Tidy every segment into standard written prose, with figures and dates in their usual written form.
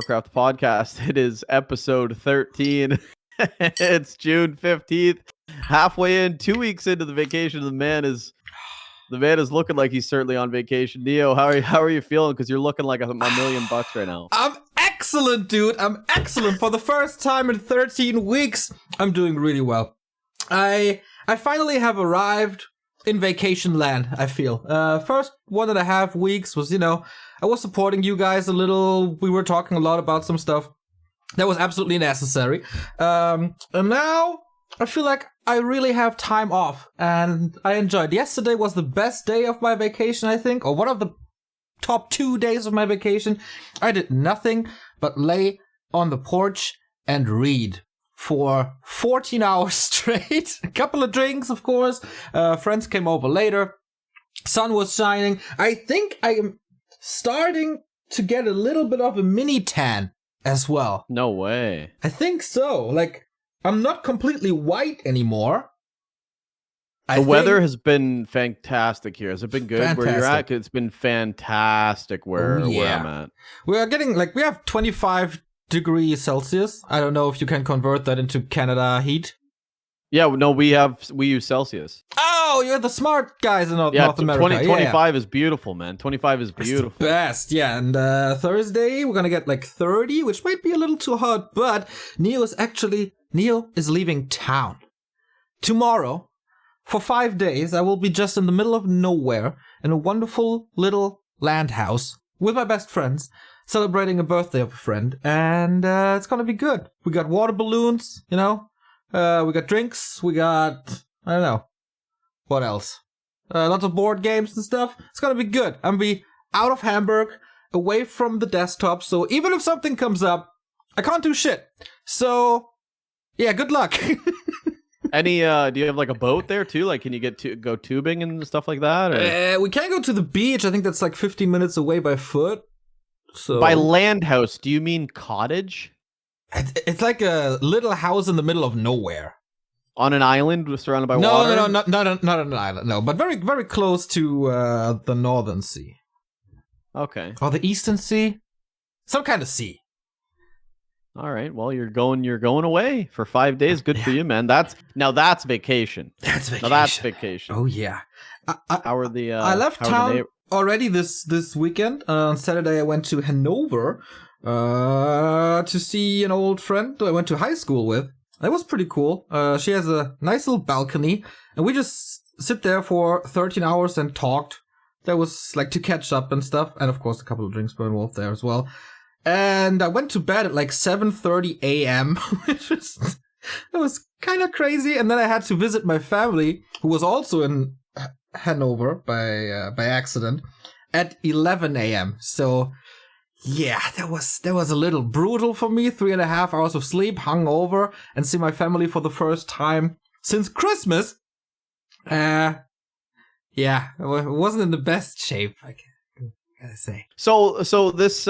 Warcraft podcast. It is episode 13. It's June 15th. Halfway in, 2 weeks into the vacation, the man is looking like he's certainly on vacation. Neo, how are you feeling? Because you're looking like $1 million right now. I'm excellent, dude. I'm excellent. For the first time in 13 weeks, I'm doing really well. I finally have arrived in vacation land, I feel. First 1.5 weeks was, I was supporting you guys a little. We were talking a lot about some stuff that was absolutely necessary. And now I feel like I really have time off and I enjoyed. Yesterday was the best day of my vacation, I think, or one of the top 2 days of my vacation. I did nothing but lay on the porch and read for 14 hours straight. A couple of drinks, of course. Friends came over later. Sun was shining. I think I am starting to get a little bit of a mini tan as well. No way. I think so. Like, I'm not completely white anymore. The weather has been fantastic here. Has it been good fantastic. Where you're at? It's been fantastic where I'm at. We are getting, we have 25 degrees Celsius. I don't know if you can convert that into Canada heat. Yeah, no, we use Celsius. Oh, you're the smart guys in North America. 25 is beautiful, man. 25 is beautiful. It's the best, yeah. And Thursday, we're gonna get 30, which might be a little too hot, but Neil is leaving town. Tomorrow, for 5 days, I will be just in the middle of nowhere in a wonderful little land house with my best friends, celebrating a birthday of a friend, and it's gonna be good. We got water balloons, we got drinks, we got, I don't know, what else? Lots of board games and stuff. It's gonna be good. I'm gonna be out of Hamburg, away from the desktop, so even if something comes up, I can't do shit. So, yeah, good luck. Do you have a boat there too? Can you go tubing and stuff like that? Or? We can't go to the beach. I think that's 15 minutes away by foot. So by land house, do you mean cottage? It's like a little house in the middle of nowhere. On an island surrounded by water? No, not an island, no. But very, very close to the Northern Sea. Okay. Or the Eastern Sea. Some kind of sea. All right. Well, you're going away for 5 days. Good for you, man. That's vacation. That's vacation. Now that's vacation. Oh, yeah. I left town already this weekend. On Saturday, I went to Hanover to see an old friend who I went to high school with. That was pretty cool. She has a nice little balcony, and we just sit there for 13 hours and talked. There was to catch up and stuff, and of course a couple of drinks were involved there as well. And I went to bed at 7:30 a.m., which was kind of crazy. And then I had to visit my family, who was also in Hanover by accident, at 11 a.m. So yeah, that was a little brutal for me. 3.5 hours of sleep, hungover, and see my family for the first time since Christmas. Yeah, it wasn't in the best shape, I gotta say. So this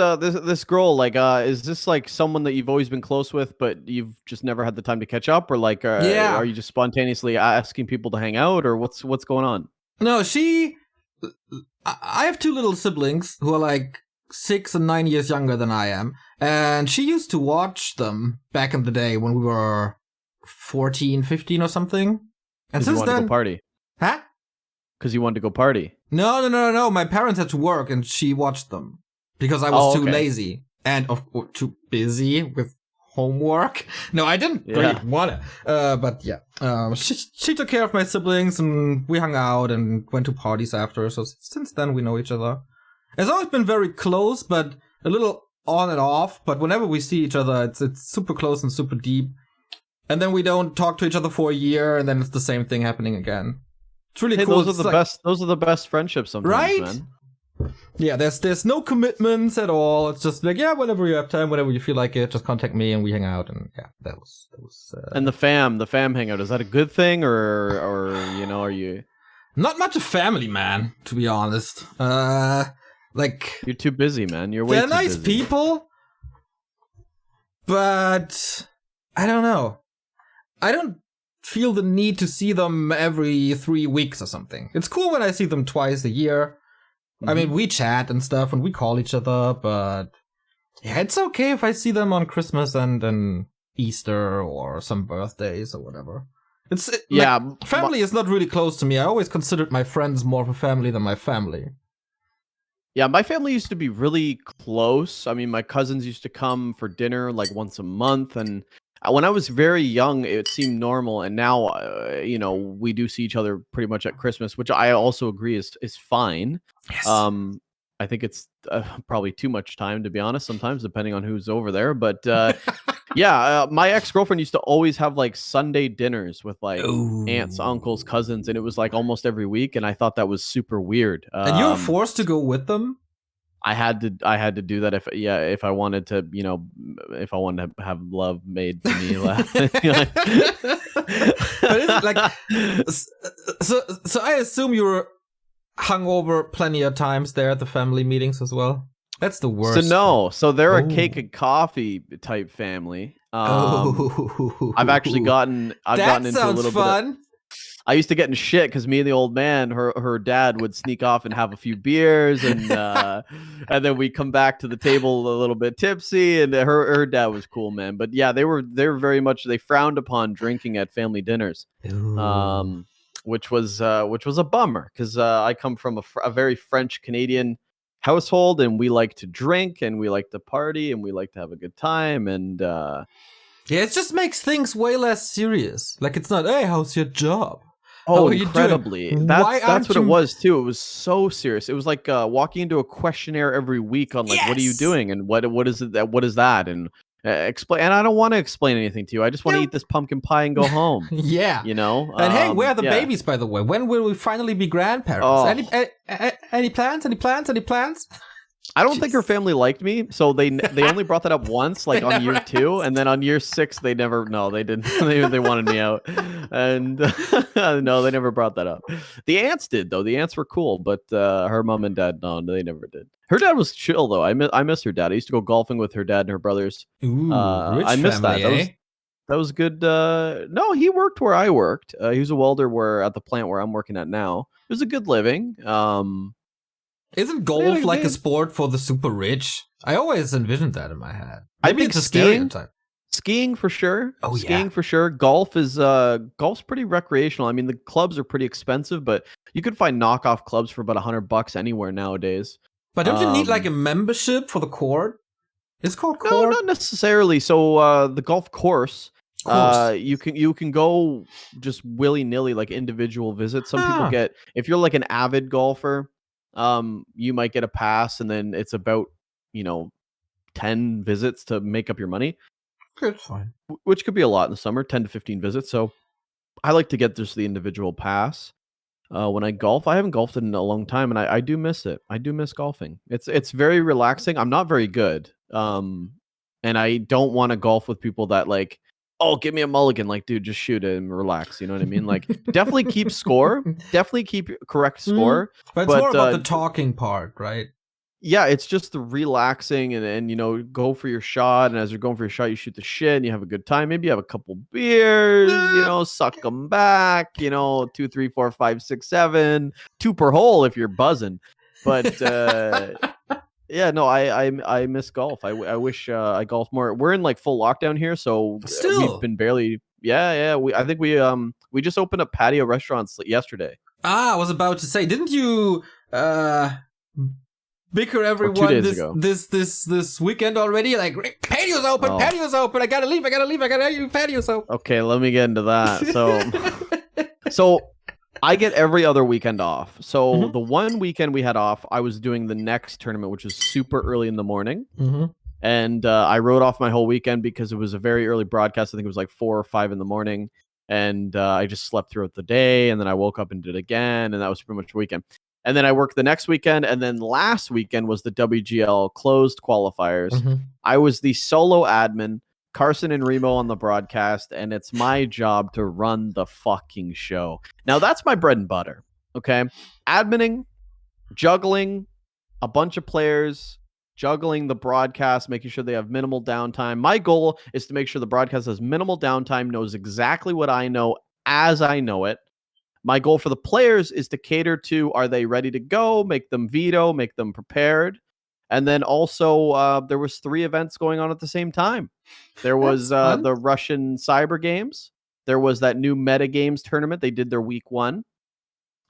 girl, is this someone that you've always been close with, but you've just never had the time to catch up, or are you just spontaneously asking people to hang out, or what's going on? No, I have 2 little siblings who are 6 and 9 years younger than I am, and she used to watch them back in the day when we were 14, 15 or something. And since then, to go party. Huh? Because you wanted to go party. No. My parents had to work, and she watched them because I was too lazy and too busy with homework. No, I didn't really want it. But yeah, she took care of my siblings, and we hung out and went to parties after. So since then, we know each other. It's always been very close, but a little on and off. But whenever we see each other, it's super close and super deep. And then we don't talk to each other for a year, and then it's the same thing happening again. It's really cool. Those are the best friendships sometimes, right? Man. Yeah, there's no commitments at all. It's just whenever you have time, whenever you feel like it, just contact me and we hang out. And yeah, that was. And the fam hangout, is that a good thing, or are you? Not much a family man, to be honest. You're too busy, man. You're way too busy. They're nice people, but I don't know. I don't feel the need to see them every 3 weeks or something. It's cool when I see them twice a year. I mean, we chat and stuff and we call each other, but Yeah, it's okay if I see them on Christmas and Easter or some birthdays or whatever. Family is not really close to me. I always considered my friends more of a family than my family. Yeah, my family used to be really close. I mean, my cousins used to come for dinner like once a month, and when I was very young, it seemed normal. And now, we do see each other pretty much at Christmas, which I also agree is fine. Yes. I think it's probably too much time, to be honest, sometimes, depending on who's over there. But yeah, my ex-girlfriend used to always have like Sunday dinners with like aunts, uncles, cousins, and it was like almost every week, and I thought that was super weird. And you were forced to go with them? I had to do that if I wanted to, if I wanted to have love made to me. But is it like so I assume you were hungover plenty of times there at the family meetings as well? That's the worst. So they're a cake and coffee type family. I've actually gotten into a little fun. bit. I used to get in shit because me and the old man, her dad, would sneak off and have a few beers, and then we come back to the table a little bit tipsy. And her dad was cool, man. But yeah, they were very much, they frowned upon drinking at family dinners, which was a bummer because I come from a very French Canadian household, and we like to drink and we like to party and we like to have a good time, and yeah, it just makes things way less serious. Like, it's not, hey, how's your job? Oh, incredibly. That's what it was too. It was so serious. It was like walking into a questionnaire every week on like, what are you doing, and what is it what is that, and explain. And I don't want to explain anything to you. I just want to eat this pumpkin pie and go home. Yeah, And hey, where are the babies, by the way? When will we finally be grandparents? Any plans? Any plans? I don't think her family liked me, so they only brought that up once, like on year 2, and then on year 6 they didn't. They wanted me out, and no, they never brought that up. The aunts did though. The aunts were cool, but her mom and dad, no, they never did. Her dad was chill though. I miss her dad. I used to go golfing with her dad and her brothers. Ooh, rich I miss family, that. That was good. No, he worked where I worked. He was a welder at the plant where I'm working at now. It was a good living. Isn't golf like a sport for the super rich? I always envisioned that in my head. Maybe it's a stereotype. Skiing for sure. Oh, skiing for sure. Golf's pretty recreational. I mean, the clubs are pretty expensive, but you could find knockoff clubs for about $100 anywhere nowadays. But don't you need like a membership for the court? It's called court? No, not necessarily. So the golf course. You can go just willy-nilly, like individual visits. Some people get, if you're like an avid golfer, you might get a pass, and then it's about 10 visits to make up your money. Okay, fine. Which could be a lot in the summer, 10 to 15 visits. So I like to get just the individual pass. When I golf, I haven't golfed in a long time, and I do miss it. I do miss golfing. It's very relaxing. I'm not very good, and I don't want to golf with people that like, oh, give me a mulligan. Like, dude, just shoot it and relax. You know what I mean? Like, definitely keep score. Definitely keep correct score. But it's more about the talking part, right? Yeah, it's just the relaxing and go for your shot. And as you're going for your shot, you shoot the shit and you have a good time. Maybe you have a couple beers, suck them back, 2, 3, 4, 5, 6, 7, 2 per hole if you're buzzing. But yeah, no, I miss golf. I wish I golfed more. We're in like full lockdown here, so we've been barely. Yeah. I think we just opened up patio restaurants yesterday. I was about to say, didn't you bicker everyone 2 days ago. this weekend already? Like, patio's open, patio's open. I gotta leave. Patio's open. Okay, let me get into that. So I get every other weekend off. So the one weekend we had off, I was doing the next tournament, which was super early in the morning. And I wrote off my whole weekend because it was a very early broadcast. I think it was like 4 or 5 in the morning. And I just slept throughout the day. And then I woke up and did it again. And that was pretty much the weekend. And then I worked the next weekend. And then last weekend was the WGL closed qualifiers. I was the solo admin. Carson and Remo on the broadcast, and it's my job to run the fucking show. Now, that's my bread and butter, okay? Adminning, juggling a bunch of players, juggling the broadcast, making sure they have minimal downtime. My goal is to make sure the broadcast has minimal downtime, knows exactly what I know as I know it. My goal for the players is to cater to, are they ready to go? Make them veto, make them prepared. And then also there was 3 events going on at the same time. There was the Russian Cyber Games. There was that new Meta Games tournament. They did their week 1.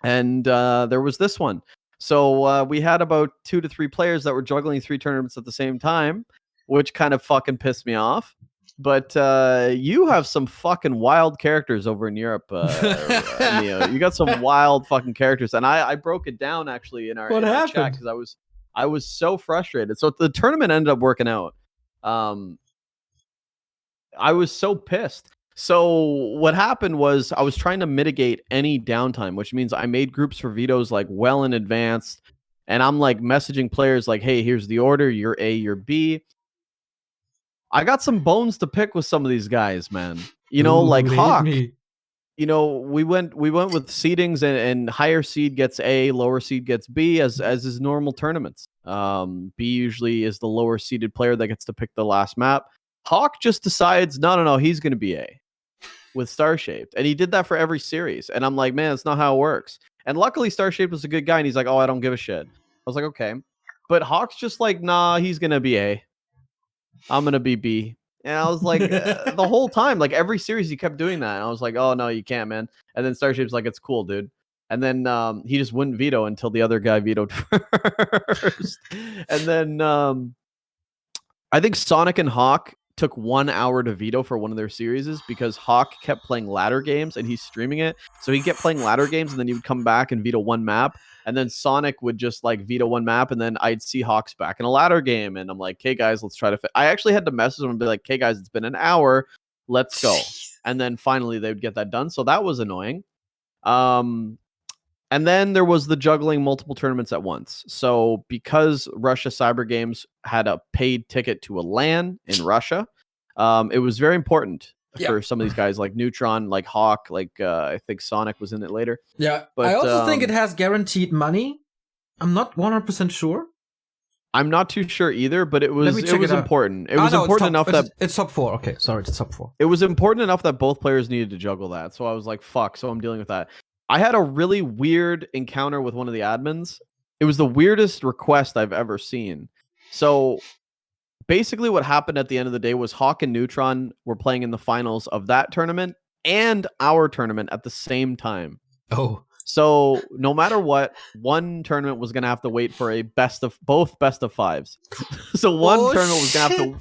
And there was this one. So we had about 2 to 3 players that were juggling 3 tournaments at the same time, which kind of fucking pissed me off. But you have some fucking wild characters over in Europe, Neo. You got some wild fucking characters, and I broke it down actually in our chat because I was so frustrated. So the tournament ended up working out. I was so pissed. So what happened was I was trying to mitigate any downtime, which means I made groups for vetoes like well in advance, and I'm like messaging players like, "Hey, here's the order. You're A, you're B." I got some bones to pick with some of these guys, man. You know, like Hawk. You know, we went with seedings, and higher seed gets A, lower seed gets B, as is normal tournaments. B usually is the lower seeded player that gets to pick the last map. Hawk just decides, no, he's going to be A with Starshaped, and he did that for every series. And I'm like, man, that's not how it works. And luckily, Starshaped was a good guy, and he's like, oh, I don't give a shit. I was like, okay, but Hawk's just like, nah, he's going to be A. I'm going to be B. And I was like, the whole time, like every series he kept doing that. And I was like, oh, no, you can't, man. And then Starshaped's like, it's cool, dude. And then he just wouldn't veto until the other guy vetoed first. And then I think Sonic and Hawk took 1 hour to veto for one of their series because Hawk kept playing ladder games and he's streaming it. So he kept playing ladder games, and then he would come back and veto one map. And then Sonic would just like veto one map, and then I'd see Hawks back in a ladder game. And I'm like, okay, guys, let's try to I actually had to message them and be like, okay, guys, it's been an hour. Let's go. And then finally they would get that done. So that was annoying. And then there was the juggling multiple tournaments at once. So because Russia Cyber Games had a paid ticket to a LAN in Russia, it was very important for some of these guys like Neutron, like Hawk, like I think Sonic was in it later. Yeah, but I also think it has guaranteed money. I'm not 100% sure. I'm not too sure either, but it was important. It was important enough that it's top 4. Okay, sorry, it's top 4. It was important enough that both players needed to juggle that. So I was like, fuck. So I'm dealing with that. I had a really weird encounter with one of the admins. It was the weirdest request I've ever seen. So basically what happened at the end of the day was Hawk and Neutron were playing in the finals of that tournament and our tournament at the same time. Oh. So no matter what, one tournament was going to have to wait for a best of 5s. So one tournament was going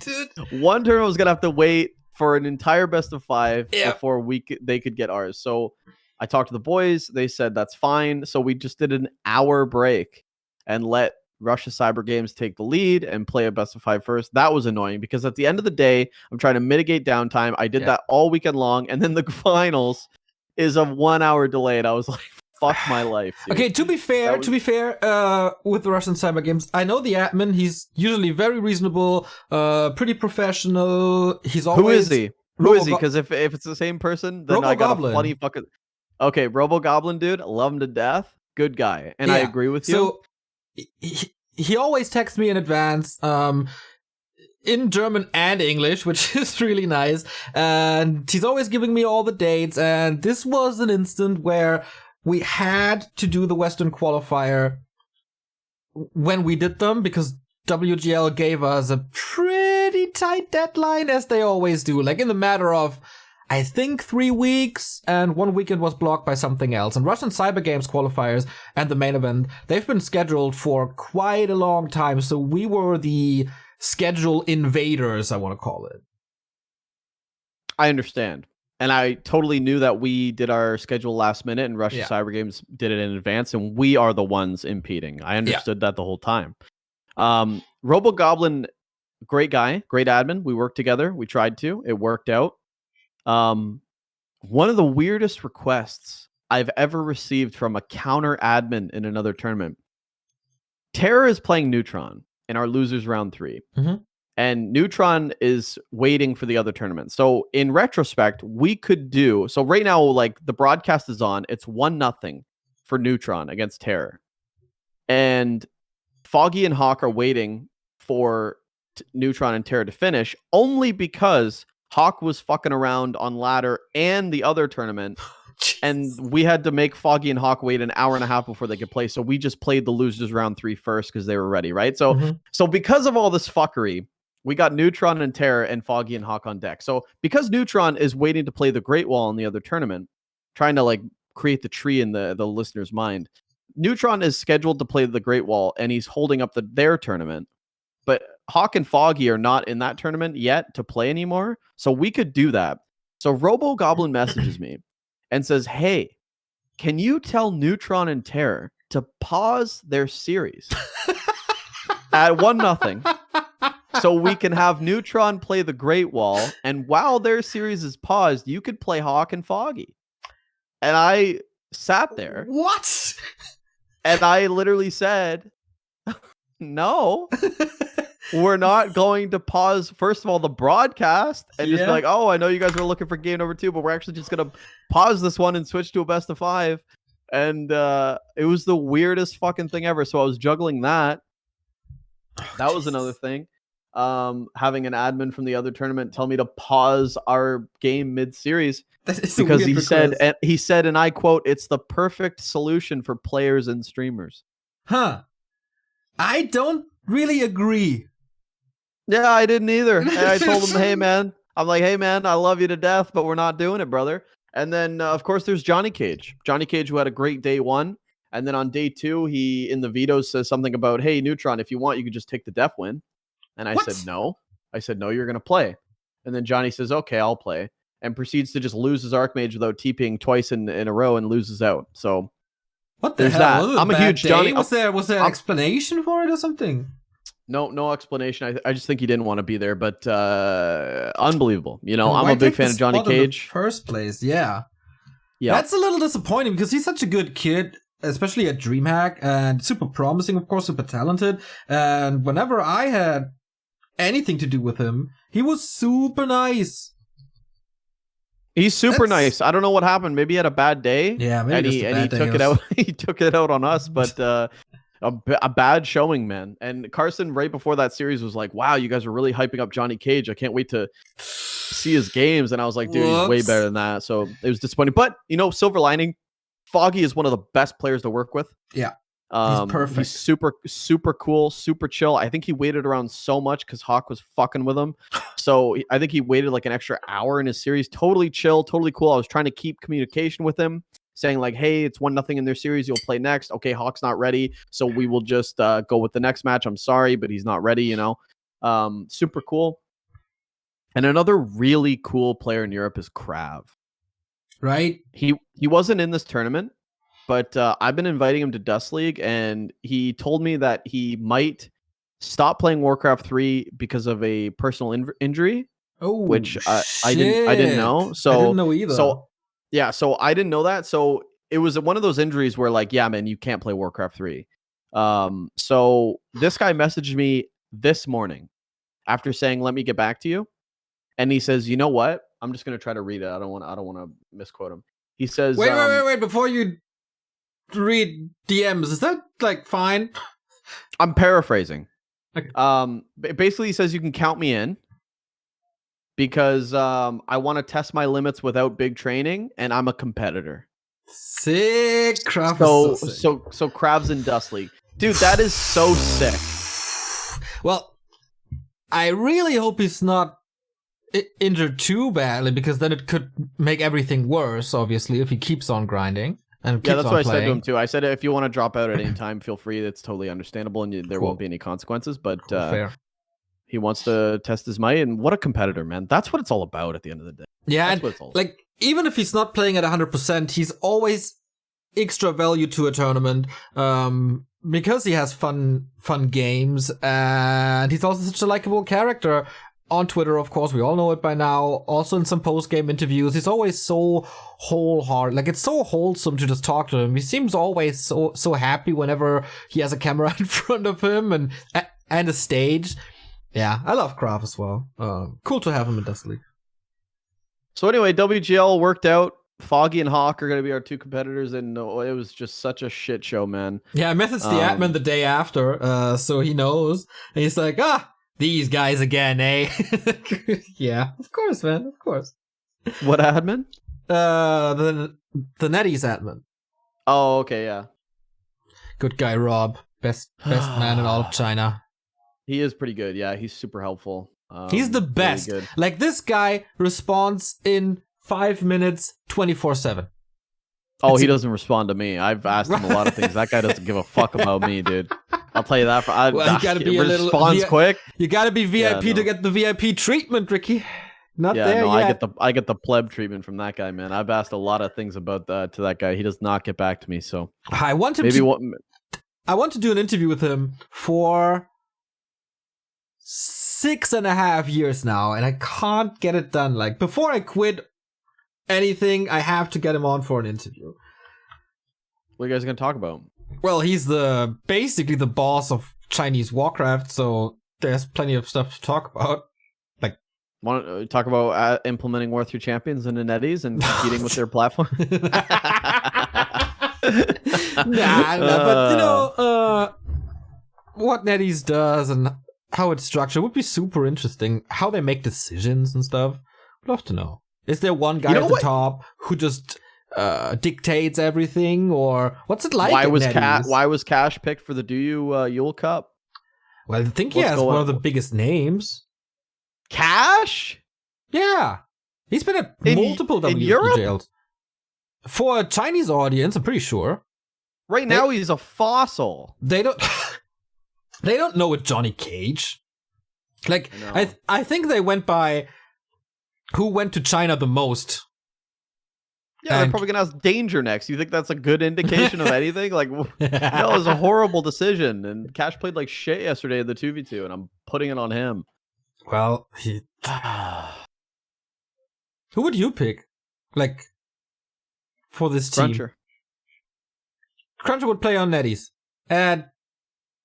to have to wait for an entire best of 5 before they could get ours. So I talked to the boys. They said that's fine. So we just did an hour break and let Russia Cyber Games take the lead and play a best of 5 first. That was annoying because at the end of the day, I'm trying to mitigate downtime. I did that all weekend long. And then the finals is a 1 hour delay. And I was like, fuck my life, dude. Okay, to be fair, with the Russian Cyber Games, I know the admin. He's usually very reasonable, pretty professional. He's always... Who is he? Who is he? Because if it's the same person, then I got a funny fucking... Okay, Robo Goblin, dude, love him to death. Good guy. And I agree with you. So he always texts me in advance, in German and English, which is really nice. And he's always giving me all the dates. And this was an instant where we had to do the Western qualifier when we did them because WGL gave us a pretty tight deadline, as they always do. Like in the matter of, I think 3 weeks, and 1 weekend was blocked by something else. And Russian Cyber Games qualifiers and the main event, they've been scheduled for quite a long time. So we were the schedule invaders, I want to call it. I understand. And I totally knew that we did our schedule last minute and Russian Cyber Games did it in advance, and we are the ones impeding. I understood that the whole time. Robo Goblin, great guy, great admin. We worked together. We tried to. It worked out. One of the weirdest requests I've ever received from a counter admin in another tournament. Terra is playing Neutron in our losers round 3. Mm-hmm. And Neutron is waiting for the other tournament. So in retrospect, we could do... So right now, like the broadcast is on. It's 1-0 for Neutron against Terra. And Foggy and Hawk are waiting for Neutron and Terra to finish only because Hawk was fucking around on ladder and the other tournament And we had to make Foggy and Hawk wait an hour and a half before they could play. So we just played the losers round 3 first because they were ready, right? So because of all this fuckery, we got Neutron and Terror and Foggy and Hawk on deck. So because Neutron is waiting to play the Great Wall in the other tournament, trying to like create the tree in the listener's mind, Neutron is scheduled to play the Great Wall and he's holding up their tournament. But Hawk and Foggy are not in that tournament yet to play anymore. So we could do that. So Robo Goblin messages me and says, hey, can you tell Neutron and Terror to pause their series at 1-0 so we can have Neutron play the Great Wall, and while their series is paused, you could play Hawk and Foggy. And I sat there. What? And I literally said, no. We're not going to pause, first of all, the broadcast and just be like, oh, I know you guys were looking for game number 2, but we're actually just going to pause this one and switch to a best of 5. And it was the weirdest fucking thing ever. So I was juggling that. That was another thing. Having an admin from the other tournament tell me to pause our game mid-series because he said, and I quote, it's the perfect solution for players and streamers. Huh. I don't really agree. Yeah, I didn't either. And I told him, hey, man, I love you to death, but we're not doing it, brother. And then, of course, there's Johnny Cage. Johnny Cage, who had a great day 1. And then on day 2, he, in the vetoes, says something about, hey, Neutron, if you want, you could just take the def win. And I said, no. I said, no, you're going to play. And then Johnny says, okay, I'll play. And proceeds to just lose his Archmage without TPing twice in a row and loses out. So what the hell? I'm a huge Johnny. Was there an explanation for it or something? No explanation. I just think he didn't want to be there, but unbelievable. You know, I'm a big fan of Johnny Cage. First place, yeah. That's a little disappointing because he's such a good kid, especially at DreamHack, and super promising, of course, super talented. And whenever I had anything to do with him, he was super nice. He's super nice. I don't know what happened. Maybe he had a bad day. Yeah, maybe he took it out. He took it out on us, but a bad showing, man. And Carson, right before that series, was like, "Wow, you guys are really hyping up Johnny Cage. I can't wait to see his games." And I was like, "Dude, he's way better than that." So it was disappointing. But you know, silver lining, Foggy is one of the best players to work with. Yeah. He's perfect. He's super cool, super chill. I think he waited around so much because Hawk was fucking with him. So I think he waited like an extra hour in his series. Totally chill, totally cool. I was trying to keep communication with him, saying like, hey, it's 1-0 in their series. You'll play next. Okay, Hawk's not ready. So we will just go with the next match. I'm sorry, but he's not ready, you know. Super cool. And another really cool player in Europe is Krav. Right? He wasn't in this tournament. But I've been inviting him to Dust League, and he told me that he might stop playing Warcraft 3 because of a personal injury. Oh, which I didn't know. So I didn't know either. So I didn't know that. So it was one of those injuries where, like, yeah, man, you can't play Warcraft 3. So this guy messaged me this morning after saying, "Let me get back to you," and he says, "You know what? I'm just gonna try to read it. I don't want to misquote him." He says, "Wait! Before you read DMs, is that like fine?" I'm paraphrasing. Okay. Basically he says you can count me in because I want to test my limits without big training, and I'm a competitor. Sick. Crap. So Crab's in Dust League. Dude, that is so sick. Well, I really hope he's not injured too badly, because then it could make everything worse, obviously, if he keeps on grinding. And yeah, that's what I said to him too. I said, if you want to drop out at any time, feel free. That's totally understandable, and there won't be any consequences. But fair. He wants to test his might, and what a competitor, man! That's what it's all about at the end of the day. Yeah, that's and what it's all like, even if he's not playing at 100%, he's always extra value to a tournament, because he has fun games, and he's also such a likable character. On Twitter, of course, we all know it by now. Also in some post-game interviews, he's always so wholehearted. Like, it's so wholesome to just talk to him. He seems always so happy whenever he has a camera in front of him and a stage. Yeah, I love Krav as well. Cool to have him in Dust League. So anyway, WGL worked out. Foggy and Hawk are going to be our two competitors, and it was just such a shit show, man. Yeah, I messaged the admin the day after, so he knows. And he's like, these guys again, eh? Yeah, of course, man, of course. What admin? the NetEase admin. Oh, okay, yeah. Good guy, Rob. Best man in all of China. He is pretty good. Yeah, he's super helpful. He's the best. Really good. Like, this guy responds in 5 minutes, 24/7. Oh, he doesn't respond to me. I've asked him a lot of things. That guy doesn't give a fuck about me, dude. I'll tell you that. Well, you gotta be a little responds quick. You gotta be VIP to get the VIP treatment, Ricky. Not yeah, there no, yet. I get the pleb treatment from that guy, man. I've asked a lot of things about to that guy. He does not get back to me. So I want him I want to do an interview with him for 6.5 years now, and I can't get it done. Like, before I quit anything, I have to get him on for an interview. What are you guys gonna talk about? Well, he's basically the boss of Chinese Warcraft, so there's plenty of stuff to talk about. Like, want to talk about implementing War 3 Champions into NetEase and competing with their platform? But what NetEase does and how it's structured would be super interesting. How they make decisions and stuff. I'd love to know. Is there one guy at the top who just dictates everything, or what's it like? Why was Cash picked for the Yule Cup? Well, I think he has one of the biggest names. Cash? Yeah, he's been at multiple WGLs. For a Chinese audience, I'm pretty sure. Right now, he's a fossil. They don't know with Johnny Cage. Like, I think they went by who went to China the most. Yeah, they're probably gonna ask Danger next. You think that's a good indication of anything? Like, no, it was a horrible decision. And Cash played like shit yesterday in the 2v2, and I'm putting it on him. Well, who would you pick? Like, for this team? Cruncher would play on NetEase. And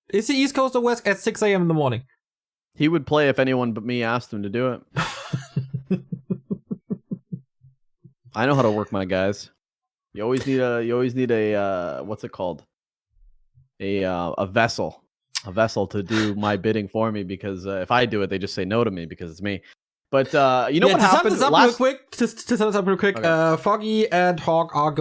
is he East Coast or West at 6 a.m. in the morning? He would play if anyone but me asked him to do it. I know how to work my guys. You always need a what's it called? A vessel to do my bidding for me, because if I do it, they just say no to me because it's me. But you know what happened? To sum this up real quick, okay. Foggy and Hawk are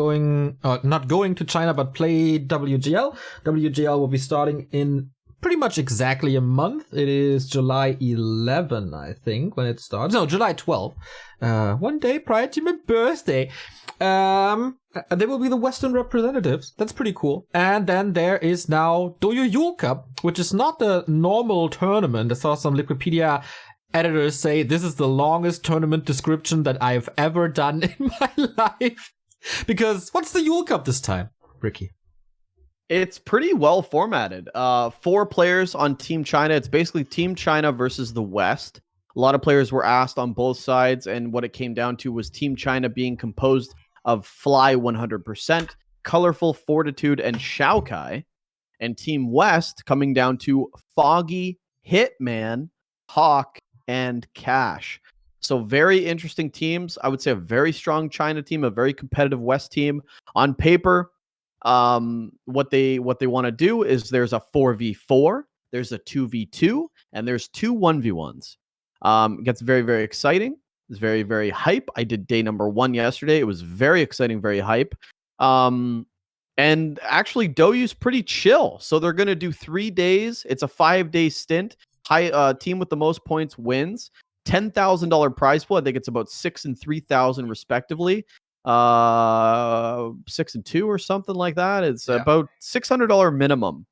not going to China, but play WGL. WGL will be starting in pretty much exactly a month. It is July 11, I think, when it starts. No, July 12. One day prior to my birthday. They will be the Western representatives. That's pretty cool. And then there is now Douyu Yule Cup, which is not the normal tournament. I saw some Wikipedia editors say this is the longest tournament description that I've ever done in my life. Because what's the Yule Cup this time, Ricky? It's pretty well formatted. 4 players on Team China. It's basically Team China versus the West. A lot of players were asked on both sides, and what it came down to was Team China being composed of Fly 100%, Colorful, Fortitude, and Xiaokai, and Team West coming down to Foggy, Hitman, Hawk, and Cash. So very interesting teams. I would say a very strong China team, a very competitive West team. On paper, what they want to do is there's a 4v4, there's a 2v2, and there's 2 1v1s. It gets very, very exciting. It's very, very hype. I did day number 1 yesterday. It was very exciting, very hype. And actually, Douyu's pretty chill. So they're going to do 3 days. It's a 5-day stint. Team with the most points wins. $10,000 prize pool. I think it's about 6 and 3,000 respectively. 6 and 2 or something like that. It's about $600 minimum.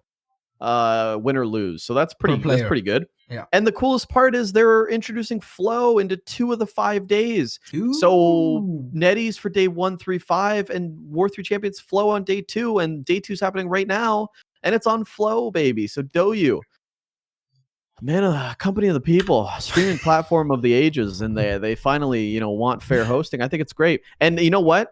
Win or lose. So that's pretty good. Yeah. And the coolest part is they're introducing flow into 2 of the 5 days. Ooh. So NetEase for day 1, 3, 5, and War 3 Champions flow on day 2, and day 2 is happening right now, and it's on flow, baby. So Douyu, man, company of the people, streaming platform of the ages, and they finally want fair hosting. I think it's great. And you know what?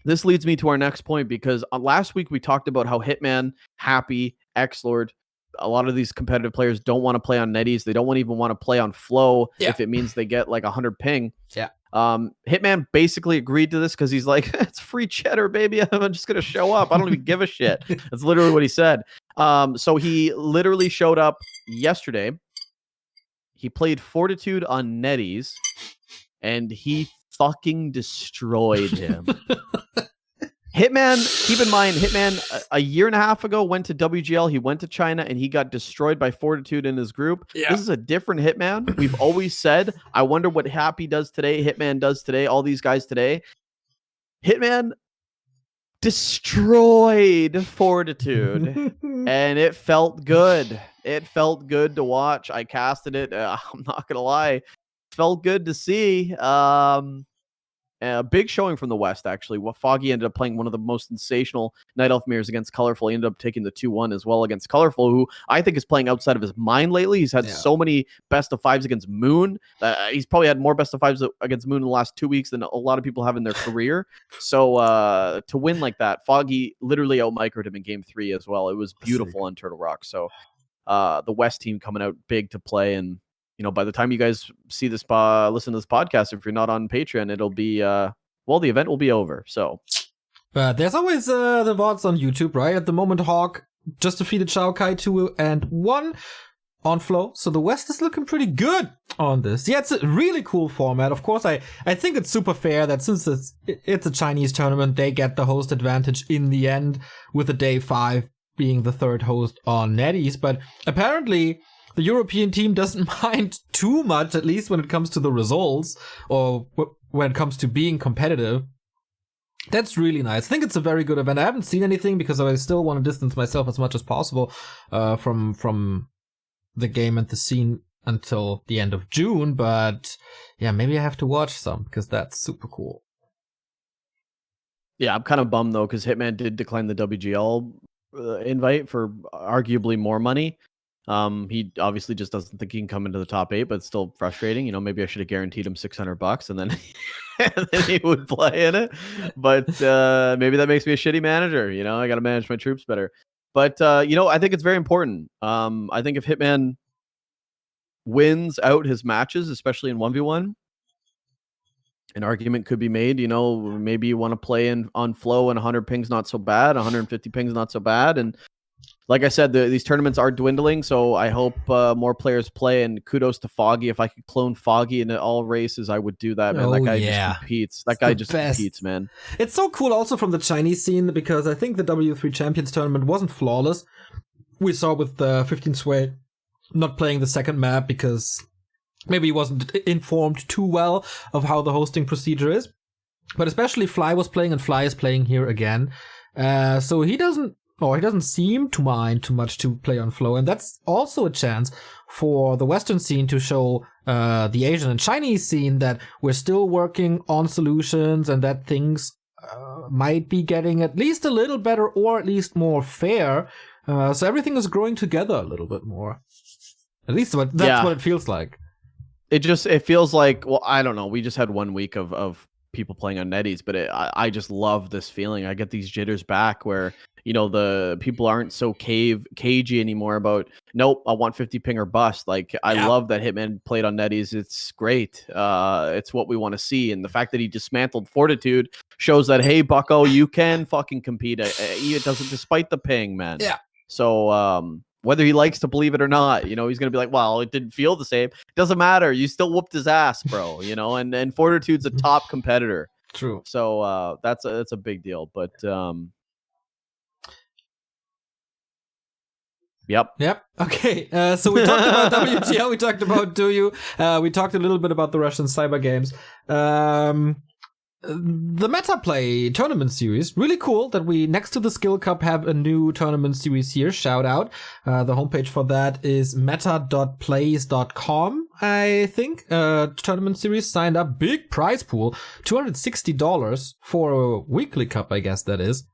This leads me to our next point, because last week we talked about how Hitman, Happy, Xlord, a lot of these competitive players don't want to play on NetEase. They don't even want to play on Flow if it means they get like 100 ping. Yeah. Hitman basically agreed to this because he's like, it's free cheddar, baby. I'm just going to show up. I don't even give a shit. That's literally what he said. So he literally showed up yesterday. He played Fortitude on NetEase, and he fucking destroyed him. Hitman, keep in mind, Hitman a year and a half ago went to WGL. He went to China and he got destroyed by Fortitude in his group. Yeah. This is a different Hitman. We've always said, I wonder what Happy does today, Hitman does today, all these guys today. Hitman destroyed Fortitude and it felt good. It felt good to watch. I casted it. I'm not going to lie. It felt good to see. A big showing from the West, actually. Foggy ended up playing one of the most sensational Night Elf mirrors against Colorful. He ended up taking the 2-1 as well against Colorful, who I think is playing outside of his mind lately. He's had so many best of fives against Moon. He's probably had more best of fives against Moon in the last 2 weeks than a lot of people have in their career. So to win like that, Foggy literally out-microed him in game 3 as well. It was beautiful on Turtle Rock. So the West team coming out big to play, and by the time you guys see this, listen to this podcast, if you're not on Patreon, it'll be, the event will be over. So, but there's always the VODs on YouTube, right? At the moment, Hawk just defeated Shao Kai 2-1 on Flow. So the West is looking pretty good on this. Yeah, it's a really cool format. Of course, I think it's super fair that since it's a Chinese tournament, they get the host advantage in the end, with the day 5 being the third host on NetEase. But apparently, the European team doesn't mind too much, at least when it comes to the results, or when it comes to being competitive. That's really nice. I think it's a very good event. I haven't seen anything because I still want to distance myself as much as possible from the game and the scene until the end of June. But yeah, maybe I have to watch some because that's super cool. Yeah, I'm kind of bummed though because Hitman did decline the WGL invite for arguably more money. He obviously just doesn't think he can come into the top 8, but it's still frustrating. Maybe I should have guaranteed him $600 and then, and then he would play in it. But maybe that makes me a shitty manager. I got to manage my troops better. But I think it's very important. I think if Hitman wins out his matches, especially in 1v1, an argument could be made. Maybe you want to play on Flow and 100 ping's not so bad, 150 ping's not so bad, and like I said, these tournaments are dwindling, so I hope more players play, and kudos to Foggy. If I could clone Foggy in all races, I would do that, man. That guy just competes. That guy just competes, man. It's so cool also from the Chinese scene, because I think the W3 Champions tournament wasn't flawless. We saw with 15 Sway not playing the second map because maybe he wasn't informed too well of how the hosting procedure is. But especially Fly was playing, and Fly is playing here again. So he doesn't seem to mind too much to play on Flow, and that's also a chance for the Western scene to show the Asian and Chinese scene that we're still working on solutions, and that things might be getting at least a little better, or at least more fair. So everything is growing together a little bit more. At least that's what it feels like. It feels like, well, I don't know. We just had 1 week of people playing on NetEase, but I just love this feeling. I get these jitters back where the people aren't so cagey anymore about, nope, I want 50 ping or bust. Like, I love that Hitman played on NetEase. It's great. It's what we want to see. And the fact that he dismantled Fortitude shows that, hey, bucko, you can fucking compete. It doesn't, despite the ping, man. Yeah. So whether he likes to believe it or not, he's going to be like, well, it didn't feel the same. It doesn't matter. You still whooped his ass, bro. And Fortitude's a top competitor. True. So that's a big deal. But Yep. Okay. So we talked about WGL. We talked about DouYu. We talked a little bit about the Russian cyber games. The Meta Play tournament series. Really cool that we, next to the Skill Cup, have a new tournament series here. Shout out. The homepage for that is meta.plays.com, I think. Tournament series, signed up. Big prize pool. $260 for a weekly cup, I guess that is.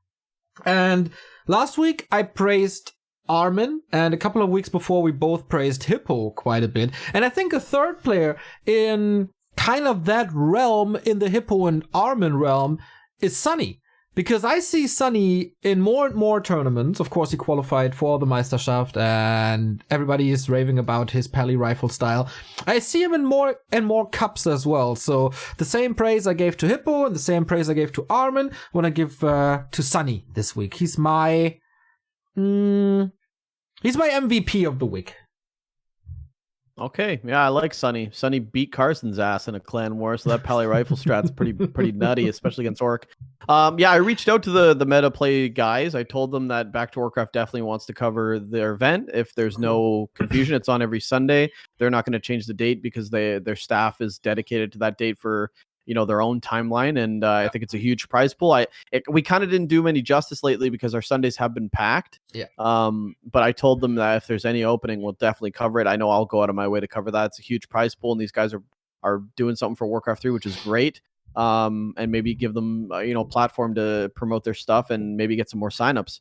And last week I praised Armin, and a couple of weeks before we both praised Hippo quite a bit. And I think a third player in kind of that realm, in the Hippo and Armin realm, is Sunny. Because I see Sunny in more and more tournaments. Of course, he qualified for the Meisterschaft, and everybody is raving about his Pally rifle style. I see him in more and more cups as well. So the same praise I gave to Hippo and the same praise I gave to Armin, I want to give to Sunny this week. He's my MVP of the week. Okay, yeah, I like Sunny. Sunny beat Carson's ass in a clan war, so that Pally rifle strat's pretty nutty, especially against Orc. Yeah, I reached out to the meta play guys. I told them that Back2Warcraft definitely wants to cover their event. If there's no confusion, it's on every Sunday. They're not going to change the date because their staff is dedicated to that date for their own timeline, and I think it's a huge prize pool. We kind of didn't do many justice lately because our Sundays have been packed. Yeah. But I told them that if there's any opening, we'll definitely cover it. I know I'll go out of my way to cover that. It's a huge prize pool, and these guys are doing something for Warcraft 3, which is great. And maybe give them platform to promote their stuff and maybe get some more signups.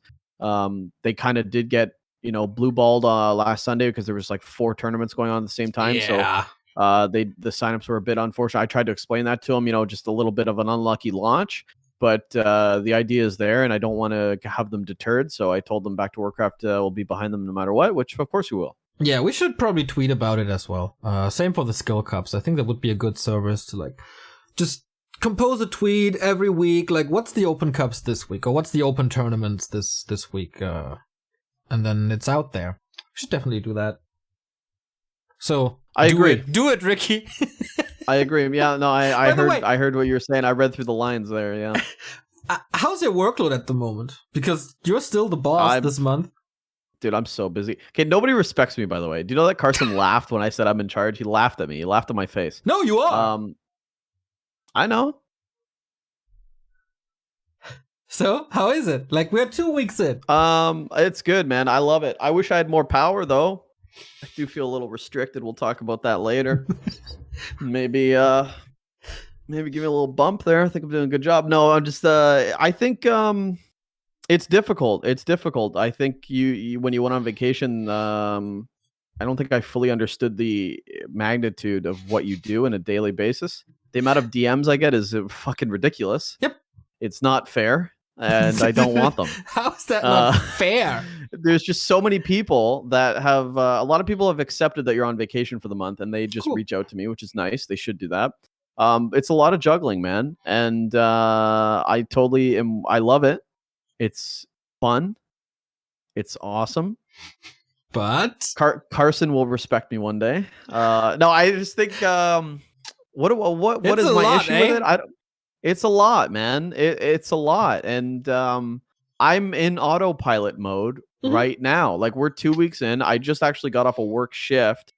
They kind of did get blue balled last Sunday because there was like 4 tournaments going on at the same time. Yeah. So the signups were a bit unfortunate. I tried to explain that to them, just a little bit of an unlucky launch, but the idea is there, and I don't want to have them deterred. So I told them Back2Warcraft will be behind them no matter what, which of course we will. Yeah, we should probably tweet about it as well. Same for the skill cups. I think that would be a good service to just compose a tweet every week. Like, what's the open cups this week, or what's the open tournaments this week, and then it's out there. We should definitely do that. So I agree. Do it, Ricky. I agree. Yeah, no, I heard what you were saying. I read through the lines there. Yeah. How's your workload at the moment? Because you're still the boss this month. Dude, I'm so busy. Okay, nobody respects me, by the way. Do you know that Carson laughed when I said I'm in charge? He laughed at me. He laughed at my face. No, you are. I know. So, how is it? Like, we're 2 weeks in. It's good, man. I love it. I wish I had more power, though. I do feel a little restricted. We'll talk about that later. Maybe give me a little bump there. I think I'm doing a good job. No, I'm just I think it's difficult. It's difficult. I think you when you went on vacation, I don't think I fully understood the magnitude of what you do on a daily basis. The amount of DMs I get is fucking ridiculous. Yep. It's not fair, and I don't want them. How is that not fair? There's just so many people that have a lot of people have accepted that you're on vacation for the month, and they just reach out to me, which is nice. They should do that. It's a lot of juggling, man, and I totally am. I love it. It's fun. It's awesome. But Carson will respect me one day. No, I just think what is my issue with it? It's a lot, man. It's a lot, and I'm in autopilot mode right now. Like, we're 2 weeks in. I just actually got off a work shift.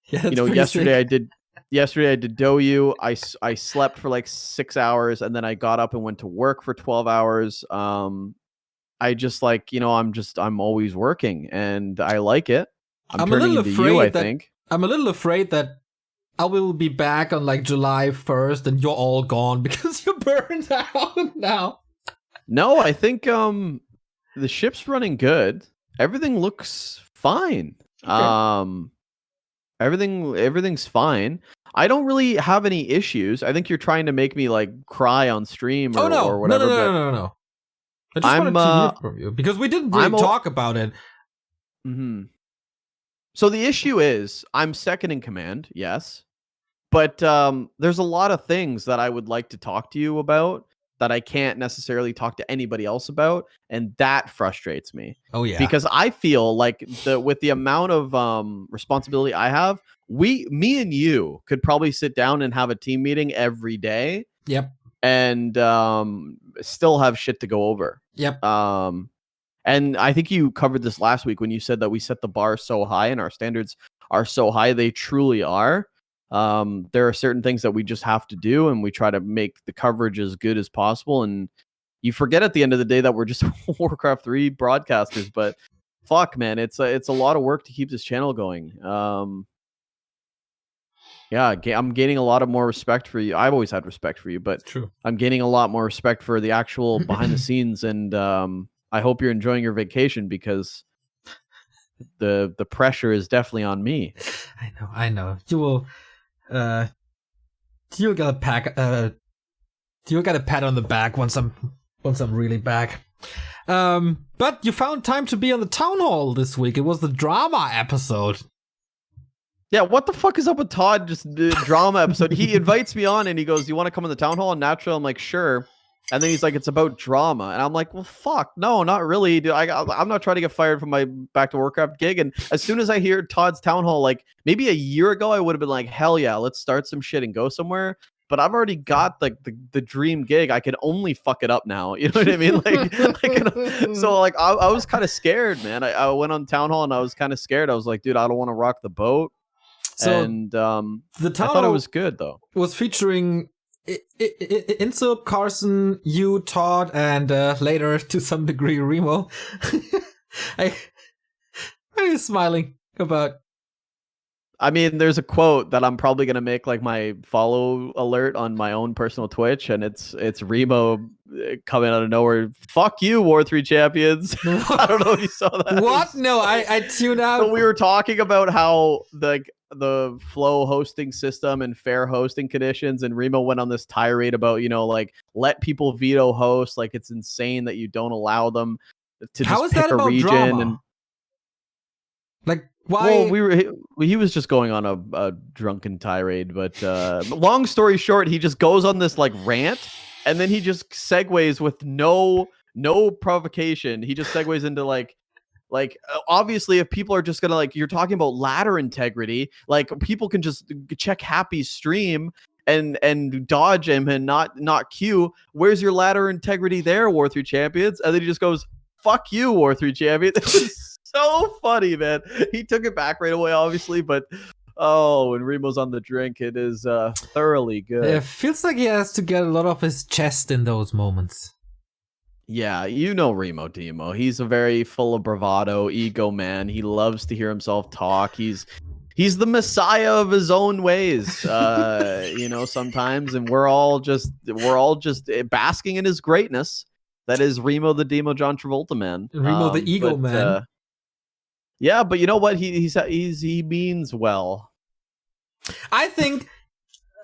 Yeah, yesterday I did DOU. I slept for like 6 hours, and then I got up and went to work for 12 hours. I just I'm always working, and I like it. I'm turning into you, I think. I'm a little afraid that I will be back on like July 1st and you're all gone because you're burned out now. No, I think the ship's running good. Everything looks fine. Okay. Everything's fine. I don't really have any issues. I think you're trying to make me like cry on stream or whatever. No. I just wanted to hear from you because we didn't really talk about it. Mm-hmm. So the issue is I'm second in command, yes. But there's a lot of things that I would like to talk to you about that I can't necessarily talk to anybody else about, and that frustrates me. Oh yeah, because I feel like with the amount of responsibility I have, me and you could probably sit down and have a team meeting every day. Yep, and still have shit to go over. Yep. And I think you covered this last week when you said that we set the bar so high and our standards are so high. They truly are. There are certain things that we just have to do, and we try to make the coverage as good as possible. And you forget at the end of the day that we're just Warcraft 3 broadcasters. But fuck, man, it's a lot of work to keep this channel going. Yeah, I'm gaining a lot of more respect for you. I've always had respect for you, but true. I'm gaining a lot more respect for the actual behind the scenes. And I hope you're enjoying your vacation, because the pressure is definitely on me. I know. You will. You'll get a you'll get a pat on the back once I'm really back. But you found time to be on the town hall this week. It was the drama episode. Yeah, what the fuck is up with Todd? Just the drama episode. He invites me on and he goes, "You want to come on the town hall?" And naturally, I'm like, "Sure." And then he's like, it's about drama. And I'm like, well, fuck, no, not really, dude. I'm not trying to get fired from my Back to Warcraft gig. And as soon as I hear Todd's Town Hall, like maybe a year ago, I would have been like, hell yeah, let's start some shit and go somewhere. But I've already got the dream gig. I can only fuck it up now. You know what I mean? So like I was kind of scared, man. I went on Town Hall and I was kind of scared. I was like, dude, I don't want to rock the boat. So and the I thought it was good though. Was featuring Insub, Carson, you, Todd, and later to some degree Remo. What are you smiling about? I mean, there's a quote that I'm probably gonna make like my follow alert on my own personal Twitch, and it's Remo coming out of nowhere. Fuck you, War 3 champions. I don't know if you saw that. What? No, I tuned out. So we were talking about how the Flow hosting system and fair hosting conditions, and Remo went on this tirade about, you know, like let people veto host, like it's insane that you don't allow them to How just is pick that a about region. drama? And like why? well, he was just going on a drunken tirade, but long story short, he just goes on this like rant, and then he just segues with no provocation. He just segues into like obviously if people are just gonna, like, you're talking about ladder integrity, like people can just check Happy's stream and dodge him and not queue. Where's your ladder integrity there, War 3 champions? And then he just goes, fuck you, War 3 champions. It's so funny, man. He took it back right away, obviously, but when Remo's on the drink, it is thoroughly good. It feels like he has to get a lot off his chest in those moments. Yeah, you know Remo Demo. He's a very full of bravado, ego man. He loves to hear himself talk. He's the messiah of his own ways, you know, sometimes, and we're all just basking in his greatness. That is Remo the Demo John Travolta man. Remo the ego man. Yeah, but you know what? He means well. I think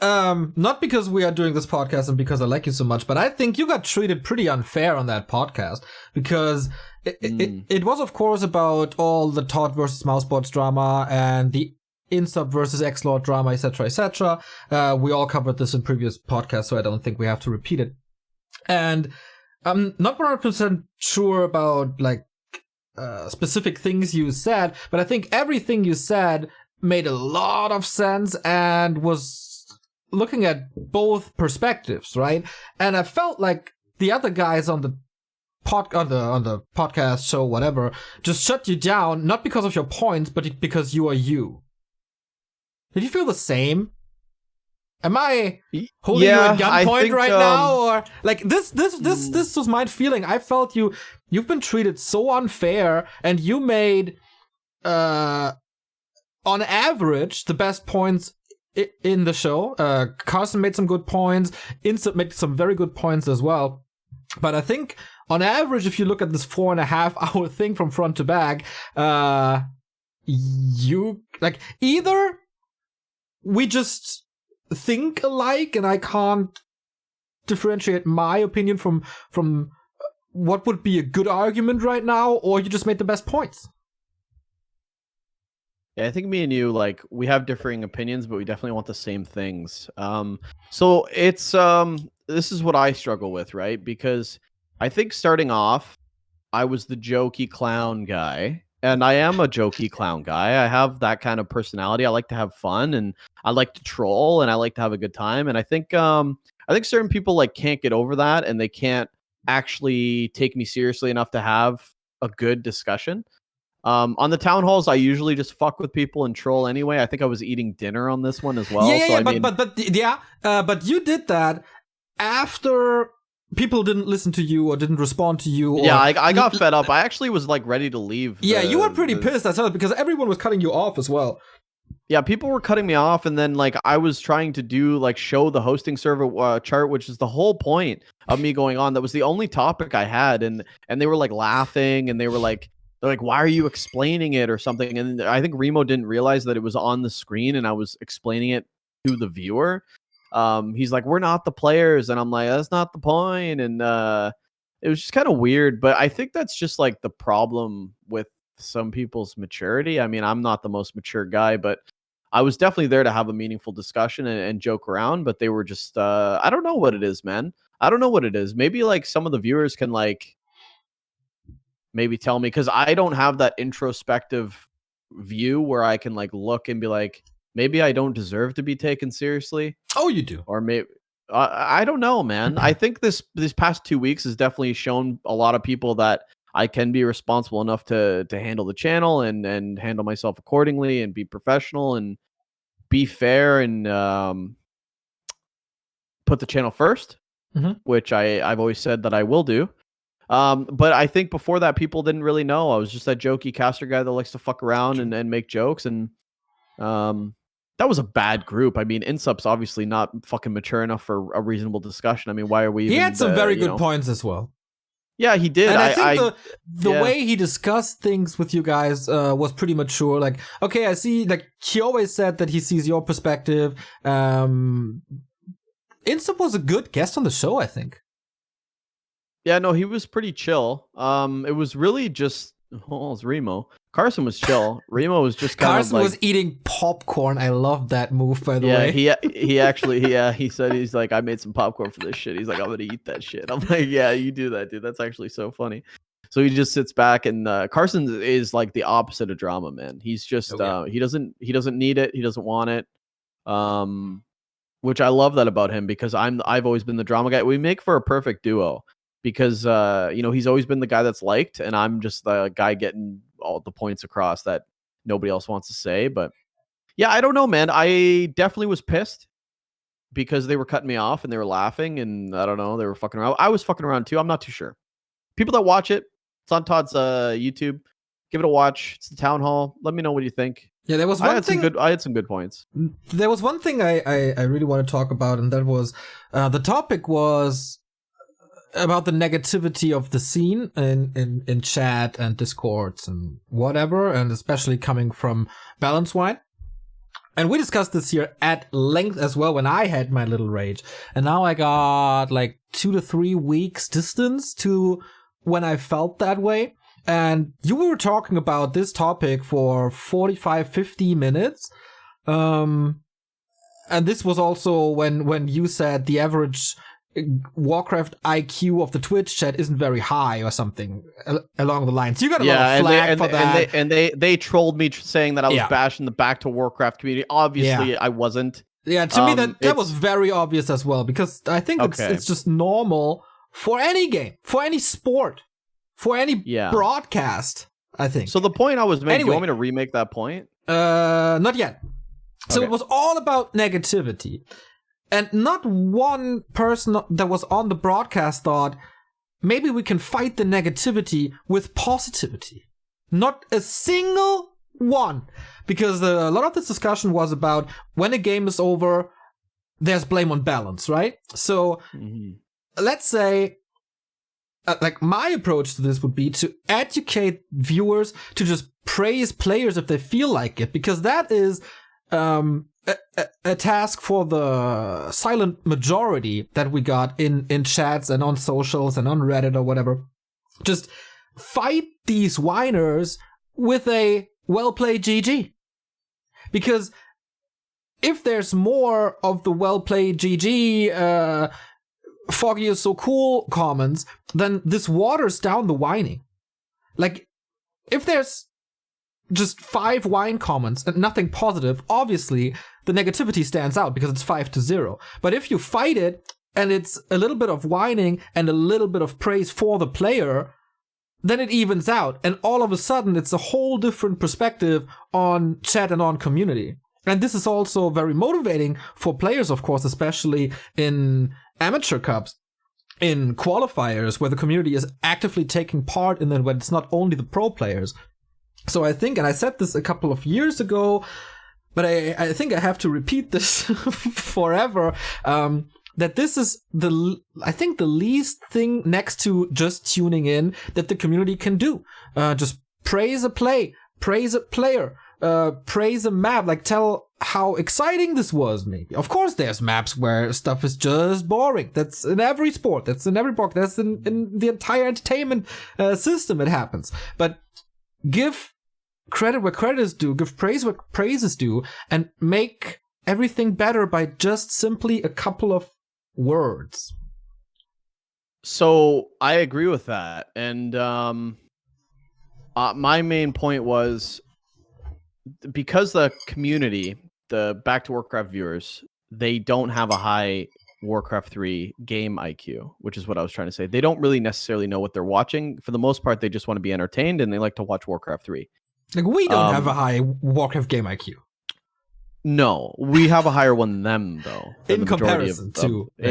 not because we are doing this podcast and because I like you so much, but I think you got treated pretty unfair on that podcast, because it was, of course, about all the Todd versus Mousebots drama and the Insub versus X-Lord drama, etc., etc. We all covered this in previous podcasts, so I don't think we have to repeat it. And I'm not 100% sure about like specific things you said, but I think everything you said made a lot of sense and was looking at both perspectives, right? And I felt like the other guys on the podcast show, whatever, just shut you down, not because of your points, but because you are you. Did you feel the same? Am I holding you at gunpoint right now, or like this was my feeling. I felt you've been treated so unfair, and you made on average the best points in the show. Carson made some good points. Insert made some very good points as well. But I think on average, if you look at this 4.5 hour thing from front to back, you like either we just think alike and I can't differentiate my opinion from what would be a good argument right now, or you just made the best points. Yeah, I think me and you, like, we have differing opinions, but we definitely want the same things. So it's this is what I struggle with, right? Because I think starting off, I was the jokey clown guy, and I am a jokey clown guy. I have that kind of personality. I like to have fun, and I like to troll, and I like to have a good time. And I think certain people like can't get over that, and they can't actually take me seriously enough to have a good discussion. On the town halls, I usually just fuck with people and troll anyway. I think I was eating dinner on this one as well. But you did that after people didn't listen to you or didn't respond to you. Or... Yeah, I got fed up. I actually was like ready to leave. You were pretty pissed, I saw it, because everyone was cutting you off as well. Yeah, people were cutting me off, and then like I was trying to do like show the hosting server chart, which is the whole point of me going on. That was the only topic I had, and they were like laughing, and they're like, why are you explaining it or something? And I think Remo didn't realize that it was on the screen and I was explaining it to the viewer. He's like, we're not the players. And I'm like, that's not the point. And it was just kind of weird. But I think that's just like the problem with some people's maturity. I mean, I'm not the most mature guy, but I was definitely there to have a meaningful discussion and joke around, but they were just I don't know what it is, man. I don't know what it is. Maybe like some of the viewers can like maybe tell me, because I don't have that introspective view where I can like look and be like, maybe I don't deserve to be taken seriously. Oh, you do. Or maybe I don't know, man. I think this past 2 weeks has definitely shown a lot of people that I can be responsible enough to handle the channel and handle myself accordingly and be professional and be fair and put the channel first, which I've always said that I will do. But I think before that, people didn't really know. I was just that jokey caster guy that likes to fuck around and make jokes. And that was a bad group. I mean, Insup's obviously not fucking mature enough for a reasonable discussion. I mean, why are we He had some very good points as well. Yeah, he did. And I think the way he discussed things with you guys was pretty mature. Like, okay, I see, like, he always said that he sees your perspective. Insup was a good guest on the show, I think. Yeah, no, he was pretty chill. It was really just, oh, it's Remo. Carson was chill. Remo was just kind Carson of like, was eating popcorn. I love that move, by the way. Yeah, he actually, he said, he's like, I made some popcorn for this shit. He's like, I'm gonna eat that shit. I'm like, yeah, you do that, dude. That's actually so funny. So he just sits back, and Carson is like the opposite of drama, man. He's just he doesn't need it. He doesn't want it. Which I love that about him, because I've always been the drama guy. We make for a perfect duo. Because he's always been the guy that's liked, and I'm just the guy getting all the points across that nobody else wants to say. But yeah, I don't know, man. I definitely was pissed because they were cutting me off and they were laughing, and I don't know, they were fucking around. I was fucking around too. I'm not too sure. People that watch it, it's on Todd's YouTube. Give it a watch. It's the town hall. Let me know what you think. Yeah, there was one thing. I had some good points. There was one thing I really want to talk about, and that was the topic was about the negativity of the scene in chat and discords and whatever, and especially coming from Balance Wine. And we discussed this here at length as well when I had my little rage. And now I got like 2 to 3 weeks distance to when I felt that way. And you were talking about this topic for 45, 50 minutes. And this was also when you said the average Warcraft IQ of the Twitch chat isn't very high or something along the lines. You got a lot of flack for that. And they trolled me saying that I was bashing the Back2Warcraft community. Obviously, I wasn't. Yeah, to me that was very obvious as well, because I think it's just normal for any game, for any sport, for any broadcast, I think. So the point I was making, do you want me to remake that point? Not yet. So it was all about negativity. And not one person that was on the broadcast thought, maybe we can fight the negativity with positivity. Not a single one. Because a lot of this discussion was about when a game is over, there's blame on balance, right? So let's say, like, my approach to this would be to educate viewers to just praise players if they feel like it. Because that is a task for the silent majority that we got in chats and on socials and on Reddit or whatever. Just fight these whiners with a well-played GG. Because if there's more of the well-played GG, Foggy is so cool comments, then this waters down the whining. Like, if there's just 5 whine comments and nothing positive, obviously the negativity stands out because it's 5-0. But if you fight it and it's a little bit of whining and a little bit of praise for the player, then it evens out, and all of a sudden it's a whole different perspective on chat and on community. And this is also very motivating for players, of course, especially in amateur cups, in qualifiers where the community is actively taking part in it, when it's not only the pro players. So I think, and I said this a couple of years ago, but I think I have to repeat this forever, that this is the least thing next to just tuning in that the community can do. Just praise a play, praise a player, praise a map, like tell how exciting this was maybe. Of course there's maps where stuff is just boring. That's in every sport, that's in every book, that's in the entire entertainment system it happens. But give credit where credit is due, give praise where praise is due, and make everything better by just simply a couple of words. So I agree with that. And my main point was, because the community, the Back to Warcraft viewers, they don't have a high Warcraft 3 game IQ, which is what I was trying to say. They don't really necessarily know what they're watching. For the most part, they just want to be entertained, and they like to watch Warcraft 3. Like, we don't have a high Warcraft game IQ. No, we have a higher one than them, though. In comparison,